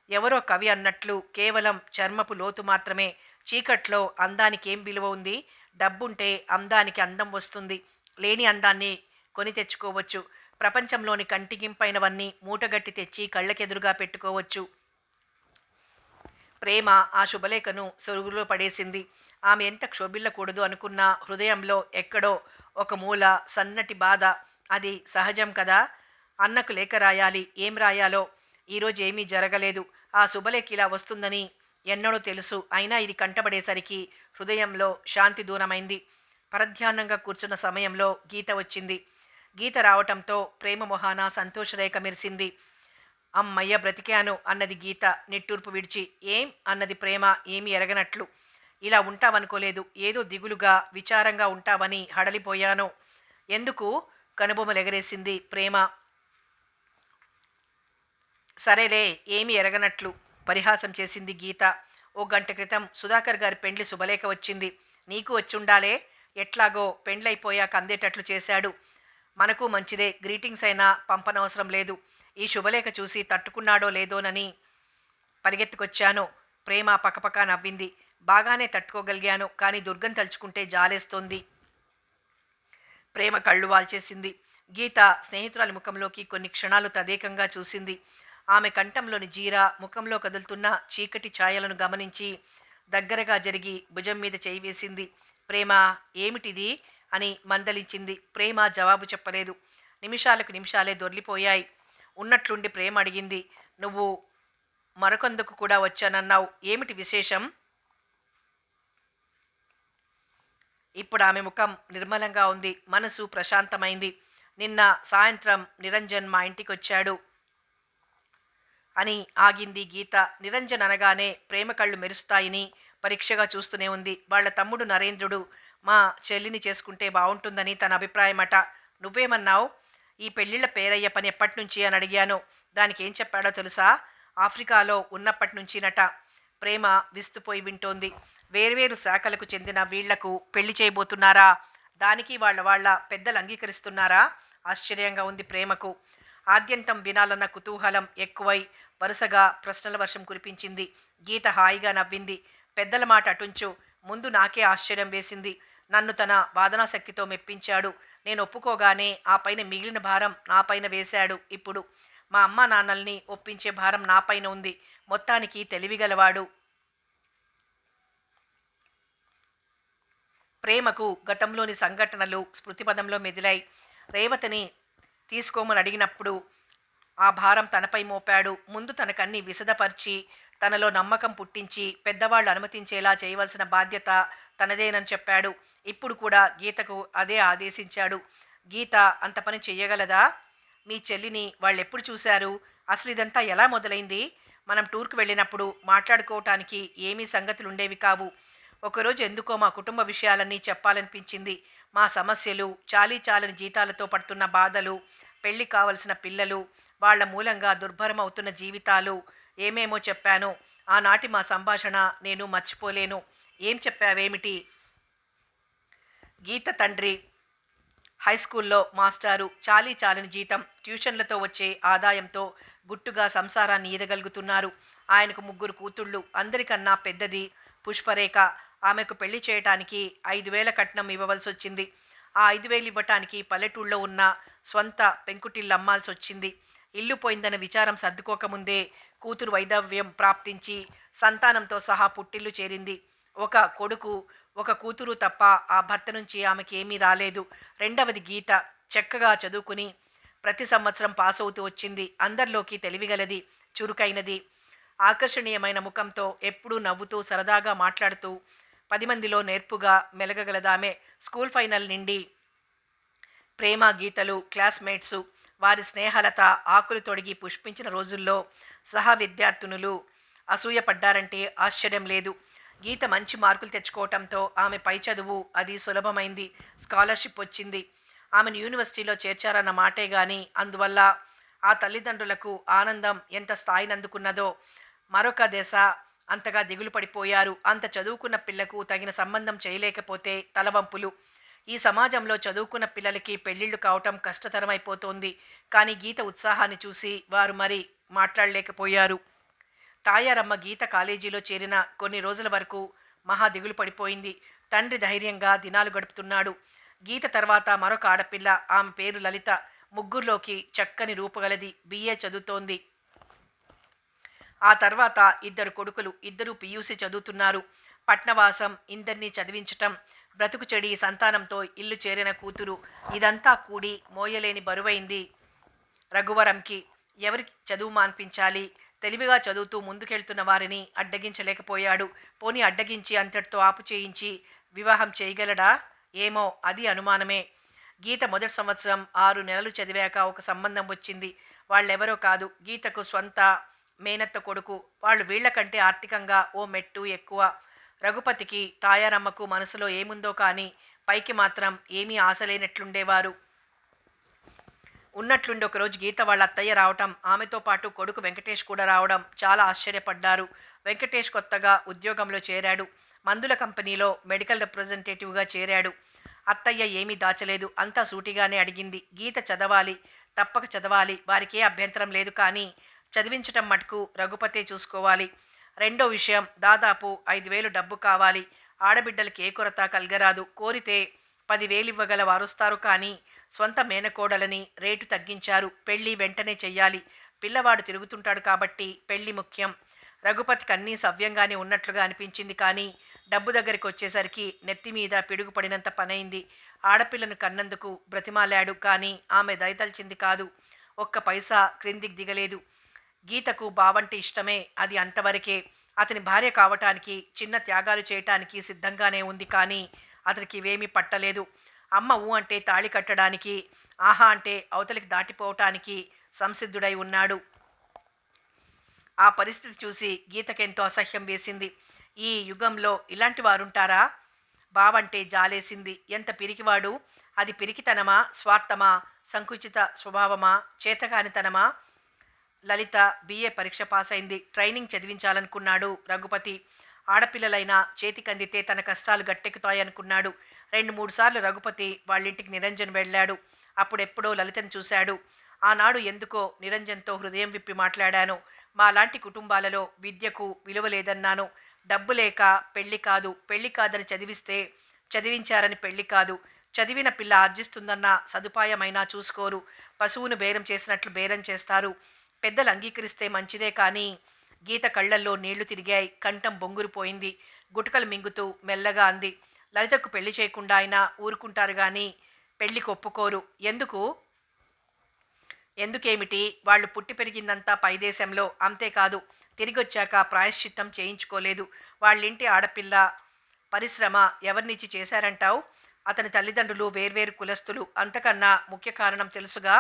Speaker 1: ఎవరో కవి అన్నట్లు కేవలం చర్మపు లోతు మాత్రమే. చీకట్లో అందానికి ఏం విలువ ఉంది? డబ్బుంటే అందానికి అందం వస్తుంది. లేని అందాన్ని కొని తెచ్చుకోవచ్చు. ప్రపంచంలోని కంటికింపైనవన్నీ మూటగట్టి తెచ్చి కళ్ళకెదురుగా పెట్టుకోవచ్చు. ప్రేమ ఆ శుభలేఖను సొరుగులో పడేసింది. ఆమె ఎంత క్షోభిల్లకూడదు అనుకున్నా హృదయంలో ఎక్కడో ఒక మూల సన్నటి బాధ. అది సహజం కదా. అన్నకు లేఖ రాయాలి. ఏం రాయాలో? ఈరోజు ఏమీ జరగలేదు. ఆ శుభలేఖ ఇలా వస్తుందని ఎన్నడో తెలుసు. అయినా ఇది కంటబడేసరికి హృదయంలో శాంతి దూరమైంది. పరధ్యానంగా కూర్చున్న సమయంలో గీత వచ్చింది. గీత రావటంతో ప్రేమ మొహాన సంతోషరేఖ మెరిసింది. అమ్మయ్య బ్రతికాను అన్నది గీత నిట్టూర్పు విడిచి. ఏం అన్నది ప్రేమ ఏమీ ఎరగనట్లు. ఇలా ఉంటావనుకోలేదు. ఏదో దిగులుగా విచారంగా ఉంటావని హడలిపోయాను. ఎందుకు? కనుబొమలెగరేసింది ప్రేమ. సరేలే, ఏమీ ఎరగనట్లు పరిహాసం చేసింది గీత. ఓ గంట క్రితం సుధాకర్ గారి పెండ్లి శుభలేఖ వచ్చింది. నీకు వచ్చుండాలే. ఎట్లాగో పెండ్లైపోయాక అందేటట్లు చేశాడు. మనకు మంచిదే. గ్రీటింగ్స్ అయినా పంపనవసరం లేదు. ఈ శుభలేఖ చూసి తట్టుకున్నాడో లేదోనని పరిగెత్తుకొచ్చాను. ప్రేమ పకపక నవ్వింది. బాగానే తట్టుకోగలిగాను, కానీ దుర్గం తలుచుకుంటే జాలేస్తోంది. ప్రేమ కళ్ళు వాల్చేసింది. గీత స్నేహితురాలి ముఖంలోకి కొన్ని క్షణాలు తదేకంగా చూసింది. ఆమె కంఠంలోని జీర, ముఖంలో కదులుతున్న చీకటి ఛాయలను గమనించి దగ్గరగా జరిగి భుజం మీద చేయి వేసింది. ప్రేమ, ఏమిటిది అని మందలించింది. ప్రేమ జవాబు చెప్పలేదు. నిమిషాలకు నిమిషాలే దొర్లిపోయాయి. ఉన్నట్లుండి ప్రేమ అడిగింది, నువ్వు మరొకందుకు కూడా వచ్చానన్నావు. ఏమిటి విశేషం? ఇప్పుడు ఆమె ముఖం నిర్మలంగా ఉంది. మనసు ప్రశాంతమైంది. నిన్న సాయంత్రం నిరంజన్ మా ఇంటికి వచ్చాడు అని ఆగింది గీత. నిరంజన్ అనగానే ప్రేమ కళ్ళు మెరుస్తాయని పరీక్షగా చూస్తూనే ఉంది. వాళ్ళ తమ్ముడు నరేంద్రుడు మా చెల్లిని చేసుకుంటే బాగుంటుందని తన అభిప్రాయమట. నువ్వేమన్నావు? ఈ పెళ్ళిళ్ళ పేరయ్య పని ఎప్పటినుంచి అని అడిగాను. దానికి ఏం చెప్పాడో తెలుసా? ఆఫ్రికాలో ఉన్నప్పటి నుంచినట. ప్రేమ విస్తుపోయి వింటోంది. వేర్వేరు శాఖలకు చెందిన వీళ్లకు పెళ్లి చేయబోతున్నారా? దానికి వాళ్ళ పెద్దలు అంగీకరిస్తున్నారా? ఆశ్చర్యంగా ఉంది ప్రేమకు. ఆద్యంతం వినాలన్న కుతూహలం ఎక్కువై వరుసగా ప్రశ్నల వర్షం కురిపించింది. గీత హాయిగా నవ్వింది. పెద్దల మాట అటుంచు, ముందు నాకే ఆశ్చర్యం వేసింది. నన్ను తన వాదనాశక్తితో మెప్పించాడు. నేను ఒప్పుకోగానే ఆ పైన మిగిలిన భారం నా పైన వేశాడు. ఇప్పుడు మా అమ్మా నాన్నల్ని ఒప్పించే భారం నా పైన ఉంది. మొత్తానికి తెలివిగలవాడు. ప్రేమకు గతంలోని సంఘటనలు స్మృతిపదంలో మెదిలాయి. రేవతిని తీసుకోమని అడిగినప్పుడు ఆ భారం తనపై మోపాడు. ముందు తనకన్నీ విశదపరిచి, తనలో నమ్మకం పుట్టించి, పెద్దవాళ్ళు అనుమతించేలా చేయవలసిన బాధ్యత తనదేనని చెప్పాడు. ఇప్పుడు కూడా గీతకు అదే ఆదేశించాడు. గీత అంత పని చెయ్యగలదా? మీ చెల్లిని వాళ్ళెప్పుడు చూశారు? అసలు ఇదంతా ఎలా మొదలైంది? మనం టూర్‌కి వెళ్ళినప్పుడు మాట్లాడుకోవటానికి ఏమీ సంగతులుండేవి కావు. ఒకరోజు ఎందుకో మా కుటుంబ విషయాలన్నీ చెప్పాలనిపించింది. మా సమస్యలు, చాలీ చాలని జీతాలతో పడుతున్న బాధలు, పెళ్లి కావలసిన పిల్లలు, వాళ్ళ మూలంగా దుర్భరమవుతున్న జీవితాలు, ఏమేమో చెప్పాను. ఆనాటి మా సంభాషణ నేను మర్చిపోలేను. ఏం చెప్పావేమిటి? గీత తండ్రి హైస్కూల్లో మాస్టారు, చాలీ చాలని జీతం, ట్యూషన్లతో వచ్చే ఆదాయంతో గుట్టుగా సంసారాన్ని ఈదగలుగుతున్నారు. ఆయనకు ముగ్గురు కూతుళ్ళు. అందరికన్నా పెద్దది పుష్పరేఖ. ఆమెకు పెళ్లి చేయటానికి 5,000 కట్నం ఇవ్వవలసొచ్చింది. ఆ 5,000 ఇవ్వటానికి పల్లెటూళ్ళలో ఉన్న స్వంత పెంకుటిల్లు అమ్మాల్సొచ్చింది. ఇల్లు పోయిందన్న విచారం సర్దుకోకముందే కూతురు వైధవ్యం ప్రాప్తించి సంతానంతో సహా పుట్టిల్లు చేరింది. ఒక కొడుకు, ఒక కూతురు తప్ప ఆ భర్త నుంచి ఆమెకి ఏమీ రాలేదు. రెండవది గీత. చక్కగా చదువుకుని ప్రతి సంవత్సరం పాస్ అవుతూ వచ్చింది. అందరిలోకి తెలివిగలది, చురుకైనది, ఆకర్షణీయమైన ముఖంతో ఎప్పుడూ నవ్వుతూ సరదాగా మాట్లాడుతూ 10 మందిలో నేర్పుగా మెలగగలదామె. స్కూల్ ఫైనల్ నిండి ప్రేమ గీతలు క్లాస్మేట్సు, వారి స్నేహలత ఆకులు తొడిగి పుష్పించిన రోజుల్లో సహా విద్యార్థినులు అసూయపడ్డారంటే ఆశ్చర్యం లేదు. గీత మంచి మార్కులు తెచ్చుకోవటంతో ఆమె పై చదువు అది సులభమైంది. స్కాలర్షిప్ వచ్చింది. ఆమెను యూనివర్సిటీలో చేర్చారన్న మాటే గాని అందువల్ల ఆ తల్లిదండ్రులకు ఆనందం ఎంత స్థాయినందుకున్నదో మరొక దశ అంతగా దిగులు పడిపోయారు. అంత చదువుకున్న పిల్లకు తగిన సంబంధం చేయలేకపోతే తలవంపులు. ఈ సమాజంలో చదువుకున్న పిల్లలకి పెళ్ళిళ్ళు కావటం కష్టతరమైపోతోంది. కానీ గీత ఉత్సాహాన్ని చూసి వారు మరి మాట్లాడలేకపోయారు. తాయారమ్మ గీత కాలేజీలో చేరిన కొన్ని రోజుల వరకు మహా దిగులు పడిపోయింది. తండ్రి ధైర్యంగా దినాలు గడుపుతున్నాడు. గీత తర్వాత మరొక ఆడపిల్ల. ఆమె పేరు లలిత. ముగ్గురులోకి చక్కని రూపుగలది. బిఏ చదువుతోంది. ఆ తర్వాత ఇద్దరు కొడుకులు. ఇద్దరూ పీయూసీ చదువుతున్నారు. పట్నవాసం, ఇందర్నీ చదివించటం, బ్రతుకు చెడి సంతానంతో ఇల్లు చేరిన కూతురు, ఇదంతా కూడి మోయలేని బరువైంది రఘువరంకి. ఎవరికి చదువు మాన్పించాలి? తెలివిగా చదువుతూ ముందుకెళ్తున్న వారిని అడ్డగించలేకపోయాడు. పోనీ అడ్డగించి అంతటితో ఆపు చేయించి వివాహం చేయగలడా? ఏమో, అది అనుమానమే. గీత మొదటి సంవత్సరం 6 నెలలు చదివాక ఒక సంబంధం వచ్చింది. వాళ్ళెవరో కాదు, గీతకు స్వంత మేనత్త కొడుకు. వాళ్ళు వీళ్లకంటే ఆర్థికంగా ఓ మెట్టు ఎక్కువ. రఘుపతికి తాయారమ్మకు మనసులో ఏముందో కానీ పైకి మాత్రం ఏమీ ఆశలేనట్లుండేవారు. ఉన్నట్లుండి ఒకరోజు గీత వాళ్ళ అత్తయ్య రావటం, ఆమెతో పాటు కొడుకు వెంకటేష్ కూడా రావడం చాలా ఆశ్చర్యపడ్డారు. వెంకటేష్ కొత్తగా ఉద్యోగంలో చేరాడు. మందుల కంపెనీలో మెడికల్ రిప్రజెంటేటివ్గా చేరాడు. అత్తయ్య ఏమీ దాచలేదు. అంతా సూటిగానే అడిగింది. గీత చదవాలి, తప్పక చదవాలి. వారికే అభ్యంతరం లేదు. కానీ చదివించటం మటుకు రఘుపతే చూసుకోవాలి. రెండో విషయం, దాదాపు 5,000 డబ్బు కావాలి. ఆడబిడ్డలకి ఏ కొరత కలగరాదు. కోరితే 10,000 ఇవ్వగల వారొస్తారు. కానీ స్వంత మేనకోడలని రేటు తగ్గించారు. పెళ్ళి వెంటనే చెయ్యాలి. పిల్లవాడు తిరుగుతుంటాడు కాబట్టి పెళ్లి ముఖ్యం. రఘుపతికి అన్నీ సవ్యంగానే ఉన్నట్లుగా అనిపించింది. కానీ డబ్బు దగ్గరికి వచ్చేసరికి నెత్తిమీద పిడుగుపడినంత పనైంది. ఆడపిల్లను కన్నందుకు బ్రతిమాలాడు. కానీ ఆమె దయతల్చింది కాదు. ఒక్క పైసా క్రిందికి దిగలేదు. గీతకు బావంటే ఇష్టమే, అది అంతవరకే. అతని భార్య కావటానికి, చిన్న త్యాగాలు చేయటానికి సిద్ధంగానే ఉంది. కానీ అతనికి ఇవేమీ పట్టలేదు. అమ్మ ఊ అంటే తాళి కట్టడానికి, ఆహా అంటే అవతలికి దాటిపోవటానికి సంసిద్ధుడై ఉన్నాడు. ఆ పరిస్థితి చూసి గీతకెంతో అసహ్యం వేసింది. ఈ యుగంలో ఇలాంటి వారుంటారా? బావంటే జాలేసింది. ఎంత పిరికివాడు! అది పిరికితనమా, స్వార్థమా, సంకుచిత స్వభావమా, చేతకానితనమా? లలిత బిఏ పరీక్ష పాస్ అయింది. ట్రైనింగ్ చదివించాలనుకున్నాడు రఘుపతి. ఆడపిల్లలైనా చేతికందితే తన కష్టాలు గట్టెక్కుతాయనుకున్నాడు. 2-3 సార్లు రఘుపతి వాళ్ళింటికి నిరంజన్ వెళ్ళాడు. అప్పుడెప్పుడో లలితను చూశాడు. ఆనాడు ఎందుకో నిరంజన్తో హృదయం విప్పి మాట్లాడాను. మాలాంటి కుటుంబాలలో విద్యకు విలువ లేదన్నాను. డబ్బు లేక పెళ్లి కాదు, పెళ్లి కాదని చదివిస్తే చదివించారని పెళ్లి కాదు. చదివిన పిల్ల ఆర్జిస్తుందన్న సదుపాయమైనా చూసుకోరు. పశువును బేరం చేసినట్లు బేరం చేస్తారు. పెద్దలు అంగీకరిస్తే మంచిదే. కానీ గీత కళ్ళల్లో నీళ్లు తిరిగాయి. కంఠం బొంగురుపోయింది. గుటకలు మింగుతూ మెల్లగా అంది, లలితకు పెళ్లి చేయకుండా అయినా ఊరుకుంటారు గాని పెళ్లికి ఒప్పుకోరు. ఎందుకేమిటి? వాళ్ళు పుట్టి పెరిగిందంతా పైదేశంలో. అంతేకాదు తిరిగొచ్చాక ప్రాయశ్చిత్తం చేయించుకోలేదు. వాళ్ళింటి ఆడపిల్ల పరిశ్రమ ఎవరినిచ్చి చేశారంటావు? అతని తల్లిదండ్రులు వేర్వేరు కులస్తులు. అంతకన్నా ముఖ్య కారణం తెలుసుగా,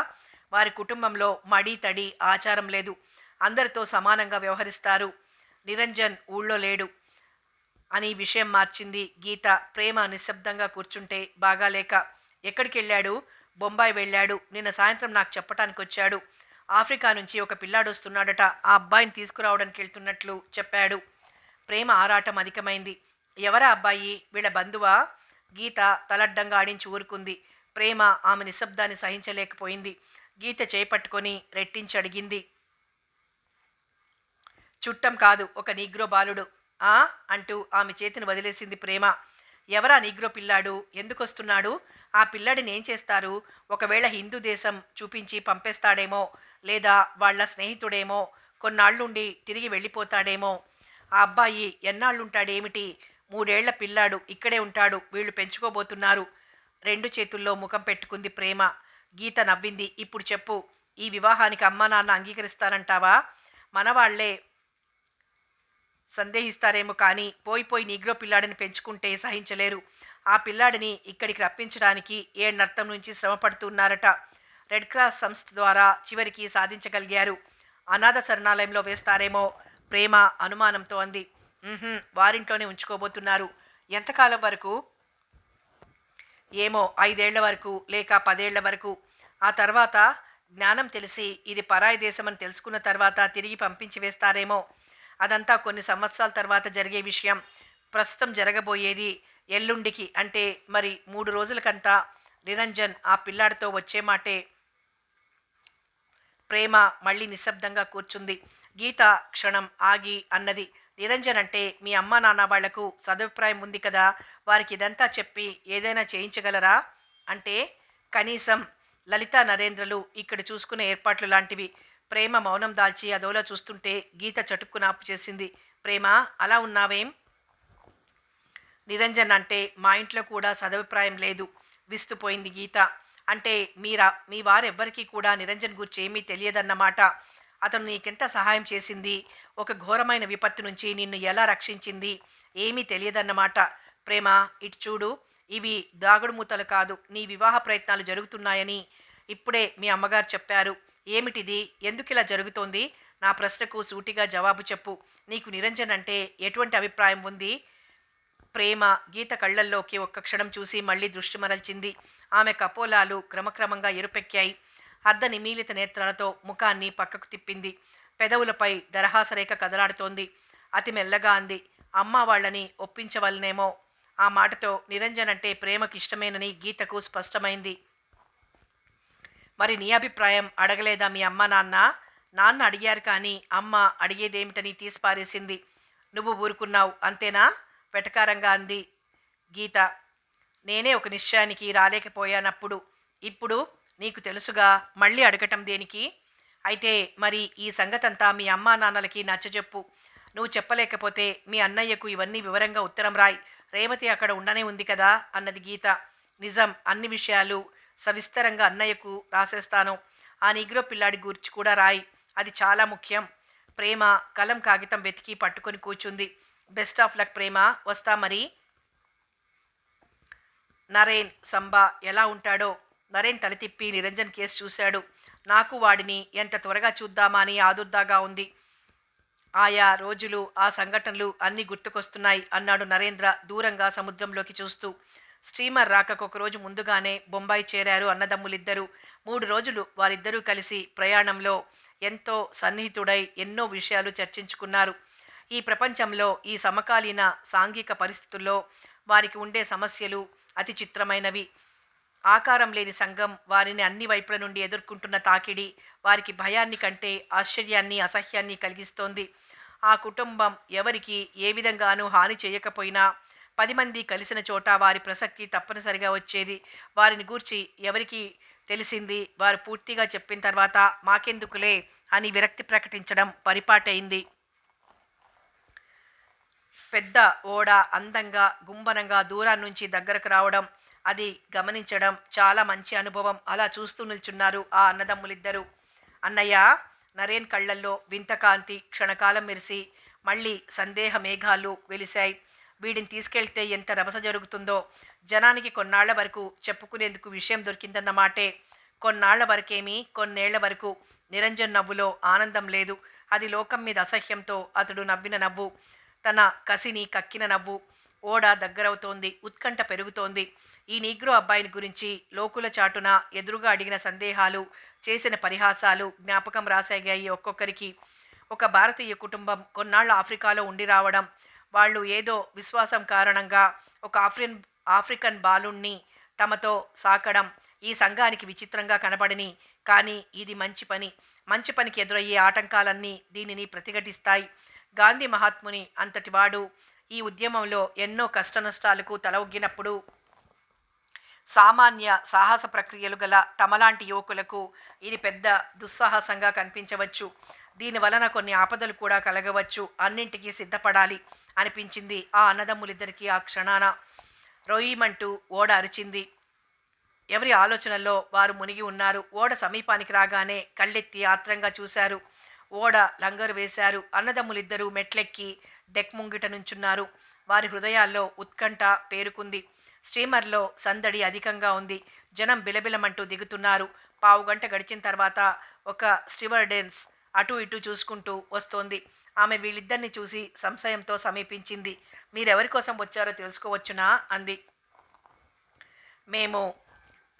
Speaker 1: వారి కుటుంబంలో మడి తడి ఆచారం లేదు. అందరితో సమానంగా వ్యవహరిస్తారు. నిరంజన్ ఊళ్ళో లేడు అని విషయం మార్చింది గీత. ప్రేమ నిశ్శబ్దంగా కూర్చుంటే బాగాలేక. ఎక్కడికెళ్ళాడు? బొంబాయి వెళ్ళాడు. నిన్న సాయంత్రం నాకు చెప్పటానికి వచ్చాడు. ఆఫ్రికా నుంచి ఒక పిల్లాడొస్తున్నాడట. ఆ అబ్బాయిని తీసుకురావడానికి వెళ్తున్నట్లు చెప్పాడు. ప్రేమ ఆరాటం అధికమైంది. ఎవరా అబ్బాయి? వీళ్ళ బంధువా? గీత తలడ్డంగా ఆడించి ఊరుకుంది. ప్రేమ ఆమె నిశ్శబ్దాన్ని సహించలేకపోయింది. గీత చేపట్టుకొని రెట్టించి అడిగింది. చుట్టం కాదు, ఒక నీగ్రో బాలుడు. ఆ అంటూ ఆమె చేతిని వదిలేసింది ప్రేమ. ఎవరా నీగ్రో పిల్లాడు? ఎందుకొస్తున్నాడు? ఆ పిల్లాడిని ఏం చేస్తారు? ఒకవేళ హిందూ దేశం చూపించి పంపేస్తాడేమో, లేదా వాళ్ళ స్నేహితుడేమో, కొన్నాళ్ళుండి తిరిగి వెళ్ళిపోతాడేమో. ఆ అబ్బాయి ఎన్నాళ్ళుంటాడేమిటి? 3 ఏళ్ల పిల్లాడు. ఇక్కడే ఉంటాడు. వీళ్ళు పెంచుకోబోతున్నారు. 2 చేతుల్లో ముఖం పెట్టుకుంది ప్రేమ. గీత నవ్వింది. ఇప్పుడు చెప్పు, ఈ వివాహానికి అమ్మా నాన్న అంగీకరిస్తారంటావా? మనవాళ్లే సందేహిస్తారేమో కానీ పోయి నీగ్రో పిల్లాడిని పెంచుకుంటే సహించలేరు. ఆ పిల్లాడిని ఇక్కడికి రప్పించడానికి ఏడ్నర్థం నుంచి శ్రమ పడుతున్నారట. రెడ్ క్రాస్ సంస్థ ద్వారా చివరికి సాధించగలిగారు. అనాథ శరణాలయంలో వేస్తారేమో. ప్రేమ అనుమానంతో అంది. వారింట్లోనే ఉంచుకోబోతున్నారు. ఎంతకాలం వరకు? ఏమో, 5 ఏళ్ల వరకు, లేక 10 ఏళ్ల వరకు. ఆ తర్వాత జ్ఞానం తెలిసి ఇది పరాయి దేశమని తెలుసుకున్న తర్వాత తిరిగి పంపించి వేస్తారేమో. అదంతా కొన్ని సంవత్సరాల తర్వాత జరిగే విషయం. ప్రస్తుతం జరగబోయేది ఎల్లుండికి. అంటే మరి 3 రోజులకంతా నిరంజన్ ఆ పిల్లాడితో వచ్చే మాటే. ప్రేమ మళ్ళీ నిశ్శబ్దంగా కూర్చుంది. గీత క్షణం ఆగి అన్నది. నిరంజన్ అంటే మీ అమ్మా నాన్న వాళ్లకు సదభిప్రాయం ఉంది కదా, వారికి ఇదంతా చెప్పి ఏదైనా చేయించగలరా? అంటే కనీసం లలిత నరేంద్రలు ఇక్కడ చూసుకునే ఏర్పాట్లు లాంటివి. ప్రేమ మౌనం దాల్చి అదోలా చూస్తుంటే గీత చటుక్కున ఆపు చేసింది. ప్రేమ, అలా ఉన్నావేం? నిరంజన్ అంటే మా ఇంట్లో కూడా సదభిప్రాయం లేదు. విస్తుపోయింది గీత. అంటే మీ వారెవ్వరికీ కూడా నిరంజన్ గురించి ఏమీ తెలియదన్నమాట. అతను నీకెంత సహాయం చేసింది, ఒక ఘోరమైన విపత్తు నుంచి నిన్ను ఎలా రక్షించింది ఏమీ తెలియదన్నమాట. ప్రేమ, ఇటు చూడు. ఇవి దాగుడు మూతలు కాదు. నీ వివాహ ప్రయత్నాలు జరుగుతున్నాయని ఇప్పుడే మీ అమ్మగారు చెప్పారు. ఏమిటిది? ఎందుకిలా జరుగుతోంది? నా ప్రశ్నకు సూటిగా జవాబు చెప్పు. నీకు నిరంజన్ అంటే ఎటువంటి అభిప్రాయం ఉంది? ప్రేమ గీత కళ్ళల్లోకి ఒక్క క్షణం చూసి మళ్ళీ దృష్టి మరల్చింది. ఆమె కపోలాలు క్రమక్రమంగా ఎరుపెక్కాయి. అర్ధ నిమీలిత నేత్రాలతో ముఖాన్ని పక్కకు తిప్పింది. పెదవులపై దరహాసరేఖ కదలాడుతోంది. అతి మెల్లగా అంది. అమ్మ వాళ్ళని ఒప్పించవలనేమో. ఆ మాటతో నిరంజన్ అంటే ప్రేమకి ఇష్టమేనని గీతకు స్పష్టమైంది. మరి నీ అభిప్రాయం అడగలేదా మీ అమ్మ నాన్న? నాన్న అడిగారు కానీ అమ్మ అడిగేదేమిటని తీసిపారేసింది. నువ్వు ఊరుకున్నావు అంతేనా? వెటకారంగా అంది గీత. నేనే ఒక నిశ్చయానికి రాలేకపోయానప్పుడు. ఇప్పుడు నీకు తెలుసుగా, మళ్ళీ అడగటం దేనికి? అయితే మరి ఈ సంగతంతా మీ అమ్మా నాన్నలకి నచ్చజెప్పు. నువ్వు చెప్పలేకపోతే మీ అన్నయ్యకు ఇవన్నీ వివరంగా ఉత్తరం రాయ్. రేవతి అక్కడ ఉండనే ఉంది కదా అన్నది గీత. నిజం, అన్ని విషయాలు సవిస్తరంగా అన్నయ్యకు రాసేస్తాను. ఆ నిగ్రో పిల్లాడి గురించి కూడా రాయి, అది చాలా ముఖ్యం. ప్రేమ కలం కాగితం వెతికి పట్టుకొని కూర్చుంది. బెస్ట్ ఆఫ్ లక్ ప్రేమ, వస్తా మరి. నరేన్ సంబా ఎలా ఉంటాడో? నరేన్ తల తిప్పి నిరంజన్ కేసు చూశాడు. నాకు వాడిని ఎంత త్వరగా చూద్దామా అని ఆదుర్దాగా ఉంది. ఆయా రోజులు, ఆ సంఘటనలు అన్నీ గుర్తుకొస్తున్నాయి అన్నాడు నరేంద్ర దూరంగా సముద్రంలోకి చూస్తూ. స్టీమర్ రాకకు ఒకరోజు ముందుగానే బొంబాయి చేరారు అన్నదమ్ములిద్దరూ. 3 రోజులు వారిద్దరూ కలిసి ప్రయాణంలో ఎంతో సన్నిహితుడై ఎన్నో విషయాలు చర్చించుకున్నారు. ఈ ప్రపంచంలో ఈ సమకాలీన సాంఘిక పరిస్థితుల్లో వారికి ఉండే సమస్యలు అతి చిత్రమైనవి. ఆకారం లేని సంఘం వారిని అన్ని వైపుల నుండి ఎదుర్కొంటున్న తాకిడి వారికి భయాన్ని కంటే ఆశ్చర్యాన్ని, అసహ్యాన్ని కలిగిస్తోంది. ఆ కుటుంబం ఎవరికి ఏ విధంగానూ హాని చేయకపోయినా 10 మంది కలిసిన చోట వారి ప్రసక్తి తప్పనిసరిగా వచ్చేది. వారిని గూర్చి ఎవరికి తెలిసింది, వారు పూర్తిగా చెప్పిన తర్వాత మాకెందుకులే అని విరక్తి ప్రకటించడం పరిపాటైంది. పెద్ద ఓడ అందంగా గుంబనంగా దూరాన్నించి దగ్గరకు రావడం, అది గమనించడం చాలా మంచి అనుభవం. అలా చూస్తూ నిల్చున్నారు ఆ అన్నదమ్ములిద్దరూ. అన్నయ్య, నరేన్ కళ్ళల్లో వింత కాంతి క్షణకాలం మెరిసి మళ్ళీ సందేహ మేఘాలు వెలిశాయి. వీడిని తీసుకెళ్తే ఎంత రభస జరుగుతుందో. జనానికి కొన్నాళ్ల వరకు చెప్పుకునేందుకు విషయం దొరికిందన్నమాటే. కొన్నాళ్ల వరకేమీ, కొన్నేళ్ల వరకు. నిరంజన్ నవ్వులో ఆనందం లేదు. అది లోకం మీద అసహ్యంతో అతడు నవ్విన నవ్వు. తన కసిని కక్కిన నవ్వు. ఓడ దగ్గరవుతోంది. ఉత్కంఠ పెరుగుతోంది. ఈ నీగ్రో అబ్బాయిని గురించి లోకుల చాటున ఎదురుగా అడిగిన సందేహాలు, చేసిన పరిహాసాలు జ్ఞాపకం రాసాగాయి ఒక్కొక్కరికి. ఒక భారతీయ కుటుంబం కొన్నాళ్ళు ఆఫ్రికాలో ఉండి రావడం, వాళ్ళు ఏదో విశ్వాసం కారణంగా ఒక ఆఫ్రికన్ బాలుణ్ణి తమతో సాకడం ఈ సంఘానికి విచిత్రంగా కనబడని, కానీ ఇది మంచి పని. మంచి పనికి ఎదురయ్యే ఆటంకాలన్నీ దీనిని ప్రతిఘటిస్తాయి. గాంధీ మహాత్ముని అంతటివాడు ఈ ఉద్యమంలో ఎన్నో కష్టనష్టాలకు తల ఒగ్గినప్పుడు సామాన్య సాహస ప్రక్రియలు గల తమలాంటి యువకులకు ఇది పెద్ద దుస్సాహసంగా కనిపించవచ్చు. దీనివలన కొన్ని ఆపదలు కూడా కలగవచ్చు. అన్నింటికీ సిద్ధపడాలి అనిపించింది ఆ అన్నదమ్ములిద్దరికీ ఆ క్షణాన. రొయ్యమంటూ ఓడ అరిచింది. ఎవరి ఆలోచనల్లో వారు మునిగి ఉన్నారు. ఓడ సమీపానికి రాగానే కళ్ళెత్తి ఆత్రంగా చూశారు. ఓడ లంగరు వేశారు. అన్నదమ్ములిద్దరూ మెట్లెక్కి డెక్ ముంగిట నుంచున్నారు. వారి హృదయాల్లో ఉత్కంఠ పేరుకుంది. స్టీమర్లో సందడి అధికంగా ఉంది. జనం బిలబిలమంటూ దిగుతున్నారు. పావుగంట గడిచిన తర్వాత ఒక స్టీవర్డెన్స్ అటూ ఇటూ చూసుకుంటూ వస్తోంది. ఆమె వీళ్ళిద్దరిని చూసి సంశయంతో సమీపించింది. మీరెవరి కోసం వచ్చారో తెలుసుకోవచ్చునా అంది. మేము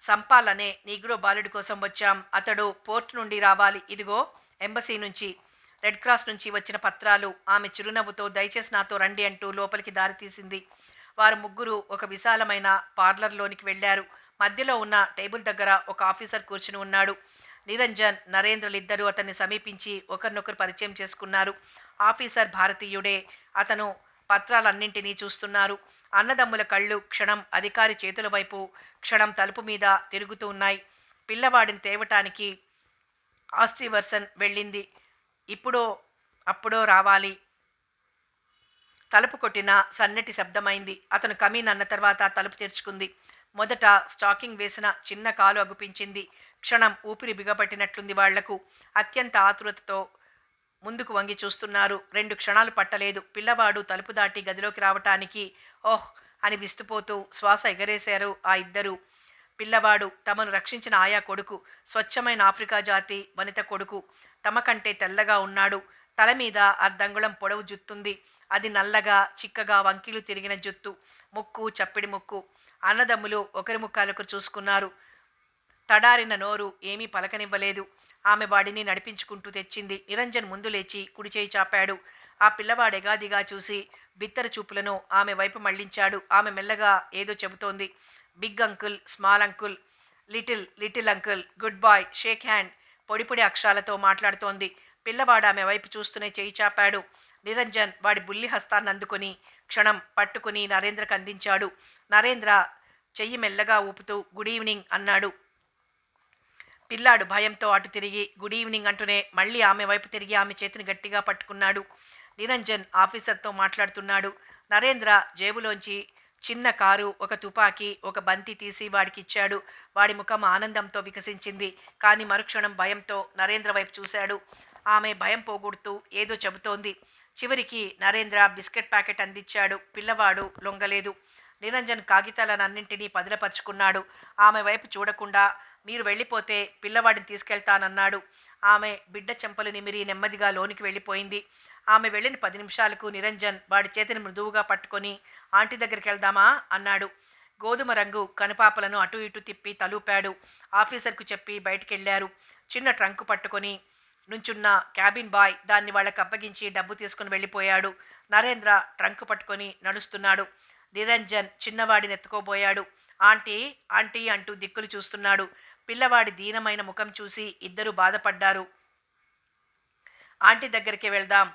Speaker 1: సంపాల్ అనే నీగ్రో బాలుడి కోసం వచ్చాం. అతడు పోర్ట్ నుండి రావాలి. ఇదిగో ఎంబసీ నుంచి, రెడ్ క్రాస్ నుంచి వచ్చిన పత్రాలు. ఆమె చిరునవ్వుతో దయచేసి నాతో రండి అంటూ లోపలికి దారి తీసింది. వారు ముగ్గురు ఒక విశాలమైన పార్లర్లోనికి వెళ్ళారు. మధ్యలో ఉన్న టేబుల్ దగ్గర ఒక ఆఫీసర్ కూర్చుని ఉన్నాడు. నిరంజన్, నరేంద్రలిద్దరూ అతన్ని సమీపించి ఒకరినొకరు పరిచయం చేసుకున్నారు. ఆఫీసర్ భారతీయుడే. అతను పత్రాలన్నింటినీ చూస్తున్నారు. అన్నదమ్ముల కళ్ళు క్షణం అధికారి చేతుల వైపు, క్షణం తలుపు మీద తిరుగుతూ ఉన్నాయి. పిల్లవాడిని తేవటానికి ఆస్ట్రీవర్సన్ వెళ్ళింది. ఇప్పుడో అప్పుడో రావాలి. తలుపు కొట్టిన సన్నటి శబ్దమైంది. అతను కమీన్ అన్న తర్వాత తలుపు తెరుచుకుంది. మొదట స్టాకింగ్ వేసిన చిన్న కాలు అగుపించింది. క్షణం ఊపిరి బిగపట్టినట్లుంది వాళ్లకు. అత్యంత ఆతురతతో ముందుకు వంగి చూస్తున్నారు. 2 క్షణాలు పట్టలేదు. పిల్లవాడు తలుపు దాటి గదిలోకి రావటానికి ఓహ్ అని విస్తుపోతూ శ్వాస ఎగరేశారు ఆ ఇద్దరు. పిల్లవాడు తమను రక్షించిన ఆయా కొడుకు. స్వచ్ఛమైన ఆఫ్రికా జాతి వనిత కొడుకు. తమ కంటే తెల్లగా ఉన్నాడు. తల మీద అర్ధంగుళం పొడవు జుత్తుంది. అది నల్లగా చిక్కగా వంకీలు తిరిగిన జుత్తు. ముక్కు చప్పిడి ముక్కు. అన్నదమ్ములు ఒకరి ముఖాలకు చూసుకున్నారు. తడారిన నోరు ఏమీ పలకనివ్వలేదు. ఆమె వాడిని నడిపించుకుంటూ తెచ్చింది. నిరంజన్ ముందు లేచి కుడిచేయి చాపాడు. ఆ పిల్లవాడు ఎగాదిగా చూసి బిత్తర చూపులను ఆమె వైపు మళ్లించాడు. ఆమె మెల్లగా ఏదో చెబుతోంది. Big uncle, small uncle, little uncle, good boy, shake hand, పొడి పొడి అక్షరాలతో మాట్లాడుతోంది. పిల్లవాడు ఆమె వైపు చూస్తూనే చేయి చాపాడు. నిరంజన్ వాడి బుల్లి హస్తాన్ని అందుకొని క్షణం పట్టుకుని నరేంద్రకు అందించాడు. నరేంద్ర చెయ్యి మెల్లగా ఊపుతూ గుడ్ ఈవినింగ్ అన్నాడు. పిల్లాడు భయంతో అటు తిరిగి గుడ్ ఈవినింగ్ అంటూనే మళ్ళీ ఆమె వైపు తిరిగి ఆమె చేతిని గట్టిగా పట్టుకున్నాడు. నిరంజన్ ఆఫీసర్తో మాట్లాడుతున్నాడు. నరేంద్ర జేబులోంచి చిన్న కారు, ఒక తుపాకీ, ఒక బంతి తీసి వాడికిచ్చాడు. వాడి ముఖం ఆనందంతో వికసించింది. కానీ మరుక్షణం భయంతో నరేంద్ర వైపు చూశాడు. ఆమె భయం పోగొడుతూ ఏదో చెబుతోంది. చివరికి నరేంద్ర బిస్కెట్ ప్యాకెట్ అందించాడు. పిల్లవాడు లొంగలేదు. నిరంజన్ కాగితాలనన్నింటినీ పదిలపరుచుకున్నాడు. ఆమె వైపు చూడకుండా మీరు వెళ్ళిపోతే పిల్లవాడిని తీసుకెళ్తానన్నాడు. ఆమె బిడ్డ చెంపలు నిమిరి నెమ్మదిగా లోనికి వెళ్ళిపోయింది. ఆమె వెళ్ళిన 10 నిమిషాలకు నిరంజన్ వాడి చేతిని మృదువుగా పట్టుకొని ఆంటీ దగ్గరికి వెళ్దామా అన్నాడు. గోధుమ రంగు కనుపాపలను అటు ఇటు తిప్పి తలూపాడు. ఆఫీసర్కు చెప్పి బయటికెళ్లారు. చిన్న ట్రంకు పట్టుకొని నుంచున్న క్యాబిన్ బాయ్ దాన్ని వాళ్ళకి అప్పగించి డబ్బు తీసుకుని వెళ్ళిపోయాడు. నరేంద్ర ట్రంకు పట్టుకొని నడుస్తున్నాడు. నిరంజన్ చిన్నవాడిని ఎత్తుకోబోయాడు. ఆంటీ ఆంటీ అంటూ దిక్కులు చూస్తున్నాడు. పిల్లవాడి దీనమైన ముఖం చూసి ఇద్దరు బాధపడ్డారు. ఆంటీ దగ్గరికి వెళ్దాం.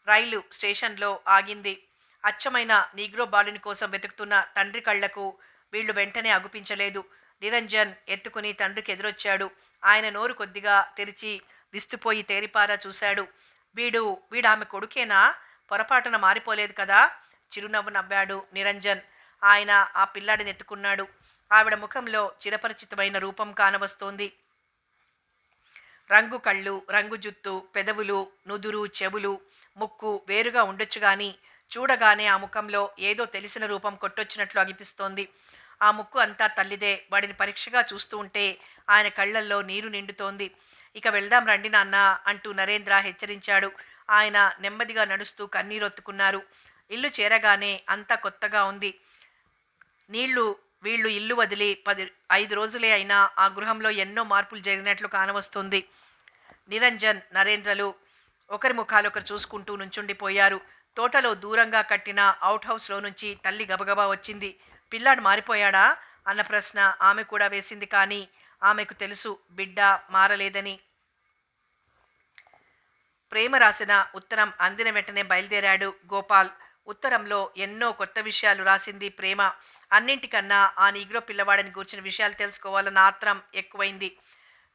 Speaker 1: రైలు స్టేషన్లో ఆగింది. అచ్చమైన నీగ్రో బాలుని కోసం వెతుకుతున్న తండ్రి కళ్లకు వీళ్లు వెంటనే అగుపించలేదు. నిరంజన్ ఎత్తుకుని తండ్రికి ఎదురొచ్చాడు. ఆయన నోరు కొద్దిగా తెరిచి విస్తుపోయి తేరిపారా చూశాడు. వీడామె కొడుకేనా? పొరపాటున మారిపోలేదు కదా. చిరునవ్వు నవ్వాడు నిరంజన్. ఆయన ఆ పిల్లాడిని ఎత్తుకున్నాడు. ఆవిడ ముఖంలో చిరపరిచితమైన రూపం కానవస్తోంది. రంగు కళ్ళు, రంగు జుత్తు, పెదవులు, నుదురు, చెవులు, ముక్కు వేరుగా ఉండొచ్చు గాని చూడగానే ఆ ముఖంలో ఏదో తెలిసిన రూపం కొట్టొచ్చినట్లు అనిపిస్తోంది. ఆ ముక్కు అంతా తల్లిదే. వాడిని పరీక్షగా చూస్తూ ఉంటే ఆయన కళ్ళల్లో నీరు నిండుతోంది. ఇక వెళ్దాం రండి నాన్న అంటూ నరేంద్ర హెచ్చరించాడు. ఆయన నెమ్మదిగా నడుస్తూ కన్నీరొత్తుకున్నారు. ఇల్లు చేరగానే అంతా కొత్తగా ఉంది. నీళ్లు వీళ్ళు ఇల్లు వదిలి 5 రోజులే అయినా ఆ గృహంలో ఎన్నో మార్పులు జరిగినట్లు కానవస్తుంది. నిరంజన్, నరేంద్రలు ఒకరి ముఖాలొకరు చూసుకుంటూ నుంచుండిపోయారు. తోటలో దూరంగా కట్టిన అవుట్ హౌస్లో నుంచి తల్లి గబగబా వచ్చింది. పిల్లాడు మారిపోయాడా అన్న ప్రశ్న ఆమె కూడా వేసింది. కానీ ఆమెకు తెలుసు బిడ్డ మారలేదని. ప్రేమ రాసిన ఉత్తరం అందిన వెంటనే బయలుదేరాడు గోపాల్. ఉత్తరంలో ఎన్నో కొత్త విషయాలు రాసింది ప్రేమ. అన్నింటికన్నా ఆ నీగ్రో పిల్లవాడిని గూర్చిన విషయాలు తెలుసుకోవాలన్న ఆత్రం ఎక్కువైంది.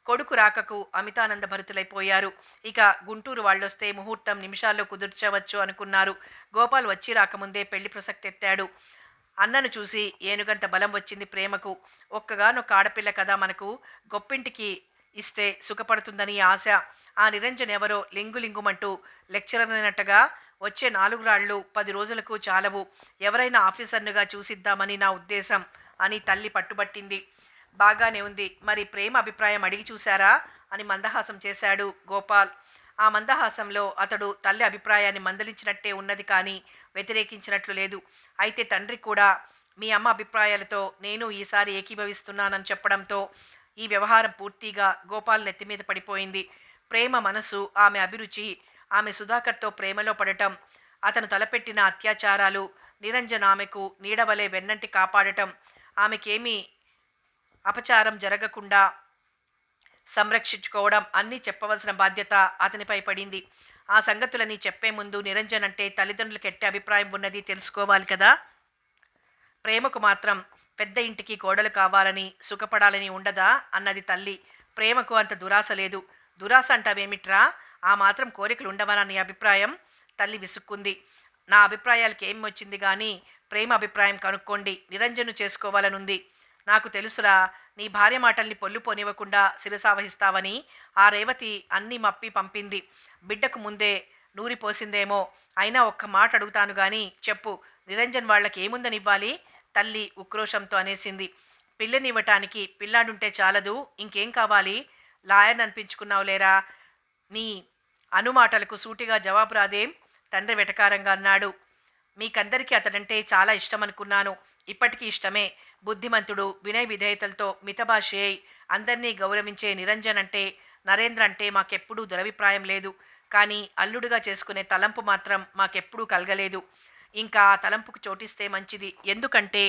Speaker 1: కొడుకు రాకకు అమితానంద భరితులైపోయారు. ఇక గుంటూరు వాళ్ళొస్తే ముహూర్తం నిమిషాల్లో కుదుర్చవచ్చు అనుకున్నారు. గోపాల్ వచ్చి రాకముందే పెళ్లి ప్రసక్తి ఎత్తాడు. అన్నను చూసి ఏనుగంత బలం వచ్చింది ప్రేమకు. ఒక్కగానొక్క ఆడపిల్ల కదా మనకు, గొప్పింటికి ఇస్తే సుఖపడుతుందని ఆశ. ఆ నిరంజన్ ఎవరో లింగులింగుమంటూ లెక్చరర్ అయినట్టుగా వచ్చే 4 రాళ్ళు 10 రోజులకు చాలవు. ఎవరైనా ఆఫీసర్నుగా చూసిద్దామని నా ఉద్దేశం అని తల్లి పట్టుబట్టింది. బాగానే ఉంది, మరి ప్రేమ అభిప్రాయం అడిగి చూశారా అని మందహాసం చేశాడు గోపాల్. ఆ మందహాసంలో అతడు తల్లి అభిప్రాయాన్ని మందలించినట్టే ఉన్నది కానీ వ్యతిరేకించినట్లు లేదు. అయితే తండ్రి కూడా మీ అమ్మ అభిప్రాయాలతో నేను ఈసారి ఏకీభవిస్తున్నానని చెప్పడంతో ఈ వ్యవహారం పూర్తిగా గోపాల్ నెత్తిమీద పడిపోయింది. ప్రేమ మనసు, ఆమె అభిరుచి, ఆమె సుధాకర్తో ప్రేమలో పడటం, అతను తలపెట్టిన అత్యాచారాలు, నిరంజన్ ఆమెకు నీడవలే వెన్నంటి కాపాడటం, ఆమెకేమీ అపచారం జరగకుండా సంరక్షించుకోవడం అన్నీ చెప్పవలసిన బాధ్యత అతనిపై పడింది. ఆ సంగతులని చెప్పే ముందు నిరంజన్ అంటే తల్లిదండ్రులకు ఎట్టే అభిప్రాయం ఉన్నది తెలుసుకోవాలి కదా. ప్రేమకు మాత్రం పెద్ద ఇంటికి కోడలు కావాలని, సుఖపడాలని ఉండదా అన్నది తల్లి. ప్రేమకు అంత దురాశ లేదు. దురాశ అంటావేమిట్రా, ఆ మాత్రం కోరికలు ఉండవనా నీ అభిప్రాయం? తల్లి విసుక్కుంది. నా అభిప్రాయాలకి ఏం వచ్చింది కానీ ప్రేమ అభిప్రాయం కనుక్కోండి. నిరంజన్ను చేసుకోవాలనుంది. నాకు తెలుసురా, నీ భార్య మాటల్ని పొల్లు పోనివ్వకుండా శిరసావహిస్తావని. ఆ రేవతి అన్నీ మప్పి పంపింది. బిడ్డకు ముందే నూరిపోసిందేమో. అయినా ఒక్క మాట అడుగుతాను గాని చెప్పు, నిరంజన్ వాళ్ళకి ఏముందనివ్వాలి? తల్లి ఉక్రోషంతో అనేసింది. పిల్లనివ్వటానికి పిల్లాడుంటే చాలదు, ఇంకేం కావాలి? లాయర్ని అనిపించుకున్నావు లేరా? నీ అనుమాటలకు సూటిగా జవాబు రాదేం? తండ్రి వెటకారంగా అన్నాడు. మీకందరికీ అతడంటే చాలా ఇష్టమనుకున్నాను. ఇప్పటికీ ఇష్టమే. బుద్ధిమంతుడు, వినయ విధేయతలతో మితభాషి అయి అందరినీ గౌరవించే నిరంజన్ అంటే, నరేంద్ర అంటే మాకెప్పుడూ దురభిప్రాయం లేదు. కానీ అల్లుడుగా చేసుకునే తలంపు మాత్రం మాకెప్పుడూ కలగలేదు. ఇంకా ఆ తలంపుకు చోటిస్తే మంచిది. ఎందుకంటే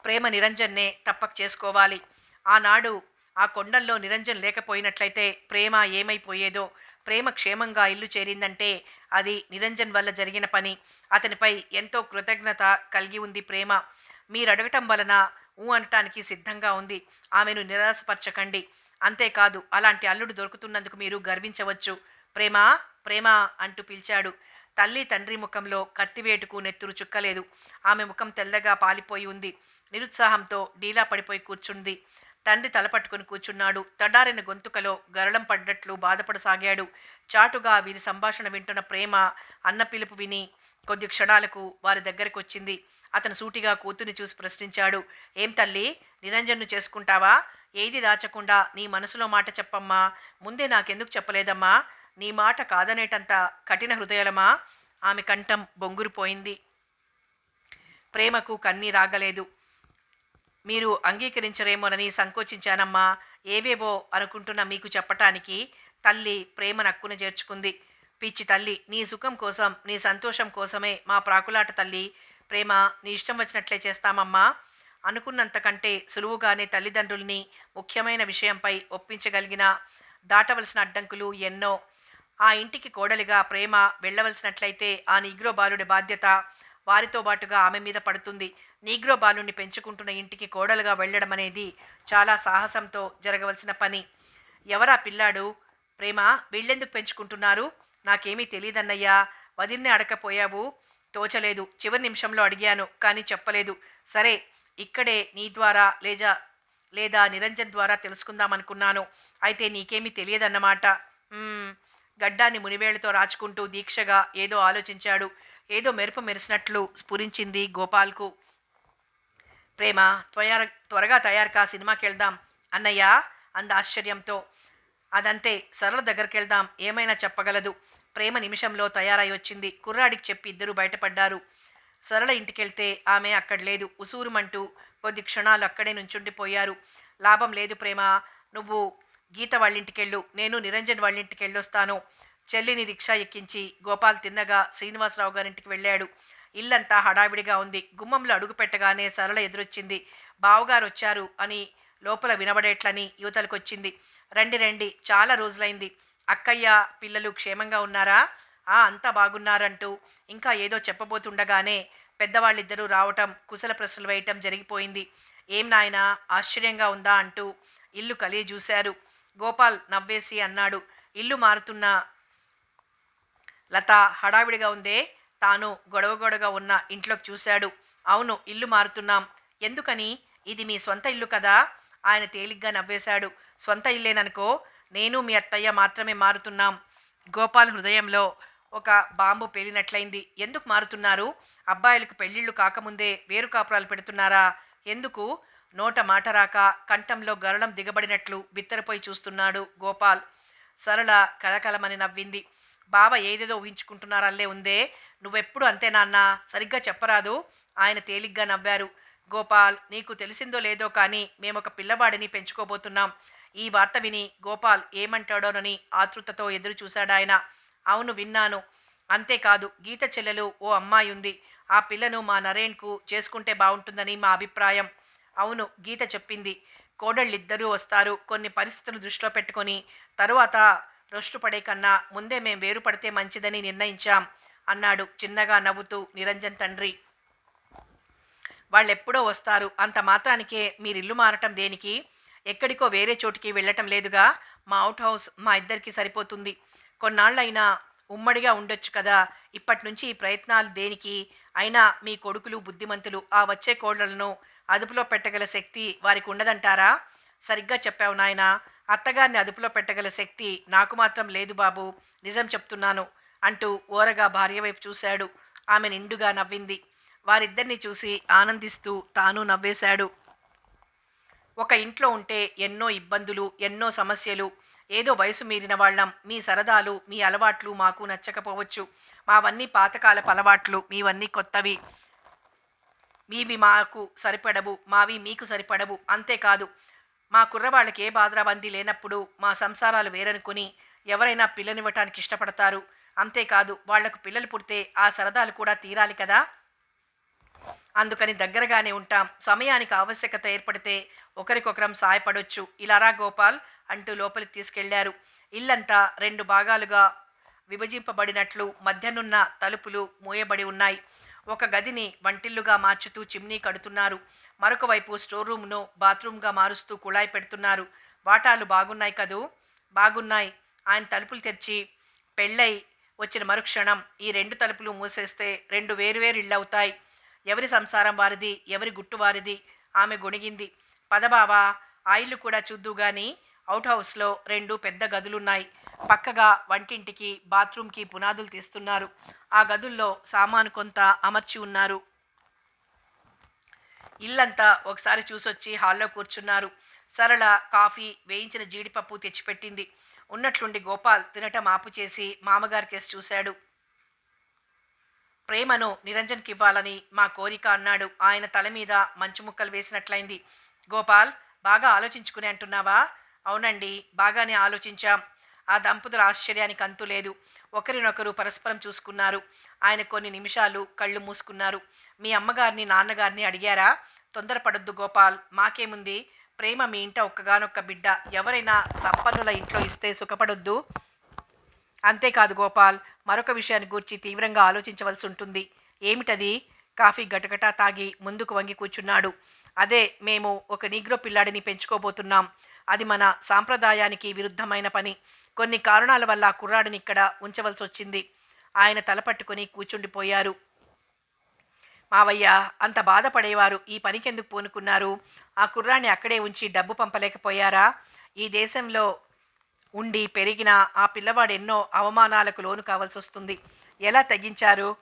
Speaker 1: ప్రేమ నిరంజన్నే తప్పక చేసుకోవాలి. ఆనాడు ఆ కొండల్లో నిరంజన్ లేకపోయినట్లయితే ప్రేమ ఏమైపోయేదో. ప్రేమ క్షేమంగా ఇల్లు చేరిందంటే అది నిరంజన్ వల్ల జరిగిన పని. అతనిపై ఎంతో కృతజ్ఞత కలిగి ఉంది ప్రేమ. మీరడగటం వలన అనటానికి సిద్ధంగా ఉంది. ఆమెను నిరాశపరచకండి. అంతేకాదు, అలాంటి అల్లుడు దొరుకుతున్నందుకు మీరు గర్వించవచ్చు. ప్రేమ, ప్రేమ అంటూ పిలిచాడు. తల్లి తండ్రి ముఖంలో కత్తివేటుకు నెత్తురు చుక్కలేదు. ఆమె ముఖం తెల్లగా పాలిపోయి ఉంది. నిరుత్సాహంతో డీలా పడిపోయి కూర్చుంది. తండ్రి తలపట్టుకుని కూర్చున్నాడు. తడారిన గొంతుకలో గరళం పడ్డట్లు బాధపడసాగాడు. చాటుగా వీరి సంభాషణ వింటున్న ప్రేమ అన్న పిలుపు విని కొద్ది క్షణాలకు వారి దగ్గరకు వచ్చింది. అతను సూటిగా కూతుర్ని చూసి ప్రశ్నించాడు. ఏం తల్లి, నిరంజన్ను చేసుకుంటావా? ఏది దాచకుండా నీ మనసులో మాట చెప్పమ్మా. ముందే నాకెందుకు చెప్పలేదమ్మా? నీ మాట కాదనేటంత కఠిన హృదయలమా? ఆమె కంఠం బొంగురుపోయింది. ప్రేమకు కన్నీరాగలేదు. మీరు అంగీకరించరేమోనని సంకోచించానమ్మా. ఏవేవో అనుకుంటున్న మీకు చెప్పటానికి. తల్లి ప్రేమ నక్కున చేర్చుకుంది. పిచ్చి తల్లి, నీ సుఖం కోసం, నీ సంతోషం కోసమే మా ప్రాకులాట తల్లి. ప్రేమ, నీ ఇష్టం వచ్చినట్లే చేస్తామమ్మా. అనుకున్నంతకంటే సులువుగానే తల్లిదండ్రుల్ని ముఖ్యమైన విషయంపై ఒప్పించగలిగిన దాటవలసిన అడ్డంకులు ఎన్నో. ఆ ఇంటికి కోడలిగా ప్రేమ వెళ్ళవలసినట్లయితే ఆ నీగ్రో బాలుడి బాధ్యత వారితో బాటుగా ఆమె మీద పడుతుంది. నీగ్రో బాలుని పెంచుకుంటున్న ఇంటికి కోడలుగా వెళ్ళడం అనేది చాలా సాహసంతో జరగవలసిన పని. ఎవరా పిల్లాడు? ప్రేమ, వీళ్ళెందుకు పెంచుకుంటున్నారు? నాకేమీ తెలియదన్నయ్యా. వదిన్నే అడకపోయావు? తోచలేదు. చివరి నిమిషంలో అడిగాను, కానీ చెప్పలేదు. సరే, ఇక్కడే నీ ద్వారా లేదా నిరంజన్ ద్వారా తెలుసుకుందామనుకున్నాను. అయితే నీకేమీ తెలియదన్నమాట. హ్మ్. గడ్డాన్ని మునివేళ్లతో రాచుకుంటూ దీక్షగా ఏదో ఆలోచించాడు. ఏదో మెరుపు మెరిసినట్లు స్ఫురించింది గోపాల్కు. ప్రేమ, త్వరగా తయారు కా, సినిమాకెళ్దాం అన్నయ్య అంద ఆశ్చర్యంతో. అదంతే, సరళ దగ్గరికెళ్దాం, ఏమైనా చెప్పగలదు. ప్రేమ నిమిషంలో తయారై వచ్చింది. కుర్రాడికి చెప్పి ఇద్దరూ బయటపడ్డారు. సరళ ఇంటికెళ్తే ఆమె అక్కడ లేదు. ఉసూరుమంటూ కొద్ది క్షణాలు అక్కడే నుంచుండిపోయారు. లాభం లేదు ప్రేమ, నువ్వు గీత వాళ్ళింటికెళ్ళు, నేను నిరంజన్ వాళ్ళింటికెళ్ళొస్తాను. చెల్లిని రిక్షా ఎక్కించి గోపాల్ తిన్నగా శ్రీనివాసరావు గారింటికి వెళ్ళాడు. ఇల్లంతా హడావిడిగా ఉంది. గుమ్మంలో అడుగు పెట్టగానే సరళ ఎదురొచ్చింది. బావుగారు వచ్చారు అని లోపల వినబడేట్లని యువతలకొచ్చింది. రండి రండి, చాలా రోజులైంది. అక్కయ్య పిల్లలు క్షేమంగా ఉన్నారా? ఆ, అంతా బాగున్నారంటూ ఇంకా ఏదో చెప్పబోతుండగానే పెద్దవాళ్ళిద్దరూ రావటం, కుశల ప్రశ్నలు వేయటం జరిగిపోయింది. ఏం నాయనా, ఆశ్చర్యంగా ఉందా అంటూ ఇల్లు కలియ చూశారు. గోపాల్ నవ్వేసి అన్నాడు, ఇల్లు మారుతున్న లత హడావిడిగా ఉందే. తాను గొడవగా ఉన్న ఇంట్లోకి చూశాడు. అవును, ఇల్లు మారుతున్నాం. ఎందుకని? ఇది మీ సొంత ఇల్లు కదా? ఆయన తేలిగ్గా నవ్వేశాడు. స్వంత ఇల్లేననుకో, నేను మీ అత్తయ్య మాత్రమే మారుతున్నాం. గోపాల్ హృదయంలో ఒక బాంబు పేలినట్లయింది. ఎందుకు మారుతున్నారు? అబ్బాయిలకు పెళ్ళిళ్ళు కాకముందే వేరు కాపురాలు పెడుతున్నారా? ఎందుకు? నోట మాట రాక కంఠంలో గరళం దిగబడినట్లు బిత్తరపోయి చూస్తున్నాడు గోపాల్. సరళ కలకలమని నవ్వింది. బావ ఏదేదో ఊహించుకుంటున్నారల్లే ఉందే. నువ్వెప్పుడు అంతే నాన్న, సరిగ్గా చెప్పరాదు. ఆయన తేలిగ్గా నవ్వారు. గోపాల్, నీకు తెలిసిందో లేదో కానీ మేమొక పిల్లవాడిని పెంచుకోబోతున్నాం. ఈ వార్త విని గోపాల్ ఏమంటాడోనని ఆతృతతో ఎదురు చూశాడాయన. అవును, విన్నాను. అంతేకాదు, గీత చెల్లెలు ఓ అమ్మాయి ఉంది. ఆ పిల్లను మా నరేన్కు చేసుకుంటే బాగుంటుందని మా అభిప్రాయం. అవును, గీత చెప్పింది. కోడళ్ళిద్దరూ వస్తారు. కొన్ని పరిస్థితులు దృష్టిలో పెట్టుకొని తరువాత రొష్టుపడే కన్నా ముందే మేం వేరుపడితే మంచిదని నిర్ణయించాం అన్నాడు చిన్నగా నవ్వుతూ నిరంజన్ తండ్రి. వాళ్ళెప్పుడో వస్తారు. అంత మాత్రానికే మీరిల్లు మారటం దేనికి? ఎక్కడికో వేరే చోటికి వెళ్ళటం లేదుగా. మా అవుట్ హౌస్ మా ఇద్దరికి సరిపోతుంది. కొన్నాళ్ళైనా ఉమ్మడిగా ఉండొచ్చు కదా. ఇప్పటి నుంచి ఈ ప్రయత్నాలు దేనికి? అయినా మీ కొడుకులు బుద్ధిమంతులు. ఆ వచ్చే కోడళ్లను అదుపులో పెట్టగల శక్తి వారికి ఉండదంటారా? సరిగ్గా చెప్పావు నాయనా. అత్తగారిని అదుపులో పెట్టగల శక్తి నాకు మాత్రం లేదు బాబు, నిజం చెప్తున్నాను అంటూ ఓరగా భార్య వైపు చూశాడు. ఆమె నిండుగా నవ్వింది. వారిద్దరిని చూసి ఆనందిస్తూ తాను నవ్వేశాడు. ఒక ఇంట్లో ఉంటే ఎన్నో ఇబ్బందులు, ఎన్నో సమస్యలు. ఏదో వయసు మీరిన వాళ్ళం. మీ సరదాలు, మీ అలవాట్లు మాకు నచ్చకపోవచ్చు. మావన్నీ పాతకాలపు అలవాట్లు, మీవన్నీ కొత్తవి. మీవి మాకు సరిపడవు, మావి మీకు సరిపడవు. అంతేకాదు, మా కుర్రవాళ్ళకి ఏ బాధరాబందీ లేనప్పుడు మా సంసారాలు వేరనుకుని ఎవరైనా పిల్లనివ్వటానికి ఇష్టపడతారు. అంతేకాదు, వాళ్లకు పిల్లలు పుడితే ఆ సరదాలు కూడా తీరాలి కదా. అందుకని దగ్గరగానే ఉంటాం. సమయానికి ఆవశ్యకత ఏర్పడితే ఒకరికొకరం సాయపడొచ్చు. ఇలారా గోపాల్ అంటూ లోపలికి తీసుకెళ్లారు. ఇల్లంతా 2 భాగాలుగా విభజింపబడినట్లు మధ్యనున్న తలుపులు మూయబడి ఉన్నాయి. ఒక గదిని వంటిల్లుగా మార్చుతూ చిమ్నీ కడుతున్నారు. మరొక వైపు స్టోర్ రూమ్ను బాత్రూమ్గా మారుస్తూ కుళాయి పెడుతున్నారు. వాటాలు బాగున్నాయి కదూ? బాగున్నాయి. ఆయన తలుపులు తెరిచి పెళ్ళై వచ్చిన మరుక్షణం ఈ 2 తలుపులు మూసేస్తే 2 వేరువేరు ఇళ్ళవుతాయి. ఎవరి సంసారం వారిది, ఎవరి గుట్టు వారిది. ఆమె గొణిగింది. పదబావా, ఆ ఇల్లు కూడా చూద్దుగాని. అవుట్ హౌస్లో 2 పెద్ద గదులున్నాయి. పక్కగా వంటింటికి, బాత్రూమ్కి పునాదులు తీస్తున్నారు. ఆ గదుల్లో సామాను కొంత అమర్చి ఉన్నారు. ఇల్లంతా ఒకసారి చూసొచ్చి హాల్లో కూర్చున్నారు. సరళ కాఫీ, వేయించిన జీడిపప్పు తెచ్చిపెట్టింది. ఉన్నట్లుండి గోపాల్ తినటం ఆపు చేసి మామగారి కేసు చూశాడు. ప్రేమను నిరంజన్కి ఇవ్వాలని మా కోరిక అన్నాడు. ఆయన తల మీద మంచు ముక్కలు వేసినట్లయింది. గోపాల్, బాగా ఆలోచించుకుని అంటున్నావా? అవునండి, బాగానే ఆలోచించాం. ఆ దంపతుల ఆశ్చర్యానికి అంతు లేదు. ఒకరినొకరు పరస్పరం చూసుకున్నారు. ఆయన కొన్ని నిమిషాలు కళ్ళు మూసుకున్నారు. మీ అమ్మగారిని, నాన్నగారిని అడిగారా? తొందరపడొద్దు గోపాల్, మాకేముంది. ప్రేమ మీ ఇంట ఒక్కగానొక్క బిడ్డ. ఎవరైనా సంపన్నుల ఇంట్లో ఇస్తే సుఖపడొద్దు. అంతేకాదు గోపాల్, మరొక విషయాన్ని గూర్చి తీవ్రంగా ఆలోచించవలసి ఉంటుంది. ఏమిటది? కాఫీ గటగటా తాగి ముందుకు వంగి కూర్చున్నాడు. అదే, మేము ఒక నీగ్రో పిల్లాడిని పెంచుకోబోతున్నాం. అది మన సాంప్రదాయానికి విరుద్ధమైన పని. కొన్ని కారణాల వల్ల ఆ కుర్రాడిని ఇక్కడ ఉంచవలసి వచ్చింది. ఆయన తల పట్టుకుని కూర్చుండిపోయారు. మావయ్య అంత బాధపడేవారు ఈ పనికెందుకు పూనుకున్నారు? ఆ కుర్రాన్ని అక్కడే ఉంచి డబ్బు పంపలేకపోయారా? ఈ దేశంలో ఉండి పెరిగిన ఆ పిల్లవాడు ఎన్నో అవమానాలకు లోను కావాల్సొస్తుంది. ఎలా తగ్గించారు?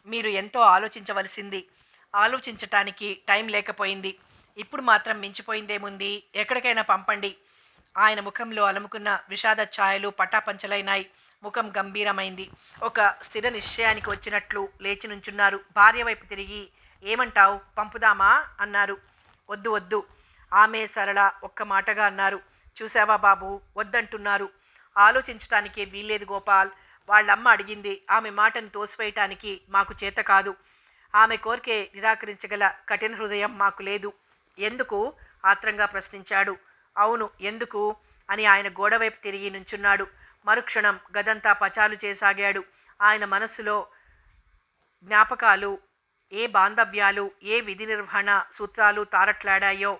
Speaker 1: మీరు ఎంతో ఆలోచించవలసింది. ఆలోచించటానికి టైం లేకపోయింది. ఇప్పుడు మాత్రం మించిపోయిందేముంది? ఎక్కడికైనా పంపండి. ఆయన ముఖంలో అలుముకున్న విషాద ఛాయలు పటాపంచలైనాయి. ముఖం గంభీరమైంది. ఒక స్థిర నిశ్చయానికి వచ్చినట్లు లేచి నుంచున్నారు. భార్య వైపు తిరిగి ఏమంటావ్? పంపుదామా అన్నారు. వద్దు వద్దు. ఆమె సరళ ఒక్క మాటగా అన్నారు. చూసావా బాబు, వద్దంటున్నారు. ఆలోచించటానికే వీల్లేదు గోపాల్. వాళ్ళమ్మ అడిగింది. ఆమె మాటను తోసివేయటానికి మాకు చేత కాదు. ఆమె కోరికే నిరాకరించగల కఠిన హృదయం మాకు లేదు. ఎందుకు? ఆత్రంగా ప్రశ్నించాడు. అవును ఎందుకు అని ఆయన గోడవైపు తిరిగి నుంచున్నాడు. మరుక్షణం గదంతా పచాలు చేసాగాడు. ఆయన మనస్సులో జ్ఞాపకాలు, ఏ బాంధవ్యాలు, ఏ విధి నిర్వహణ సూత్రాలు తారట్లాడాయో.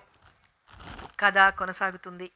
Speaker 1: కథ కొనసాగుతుంది.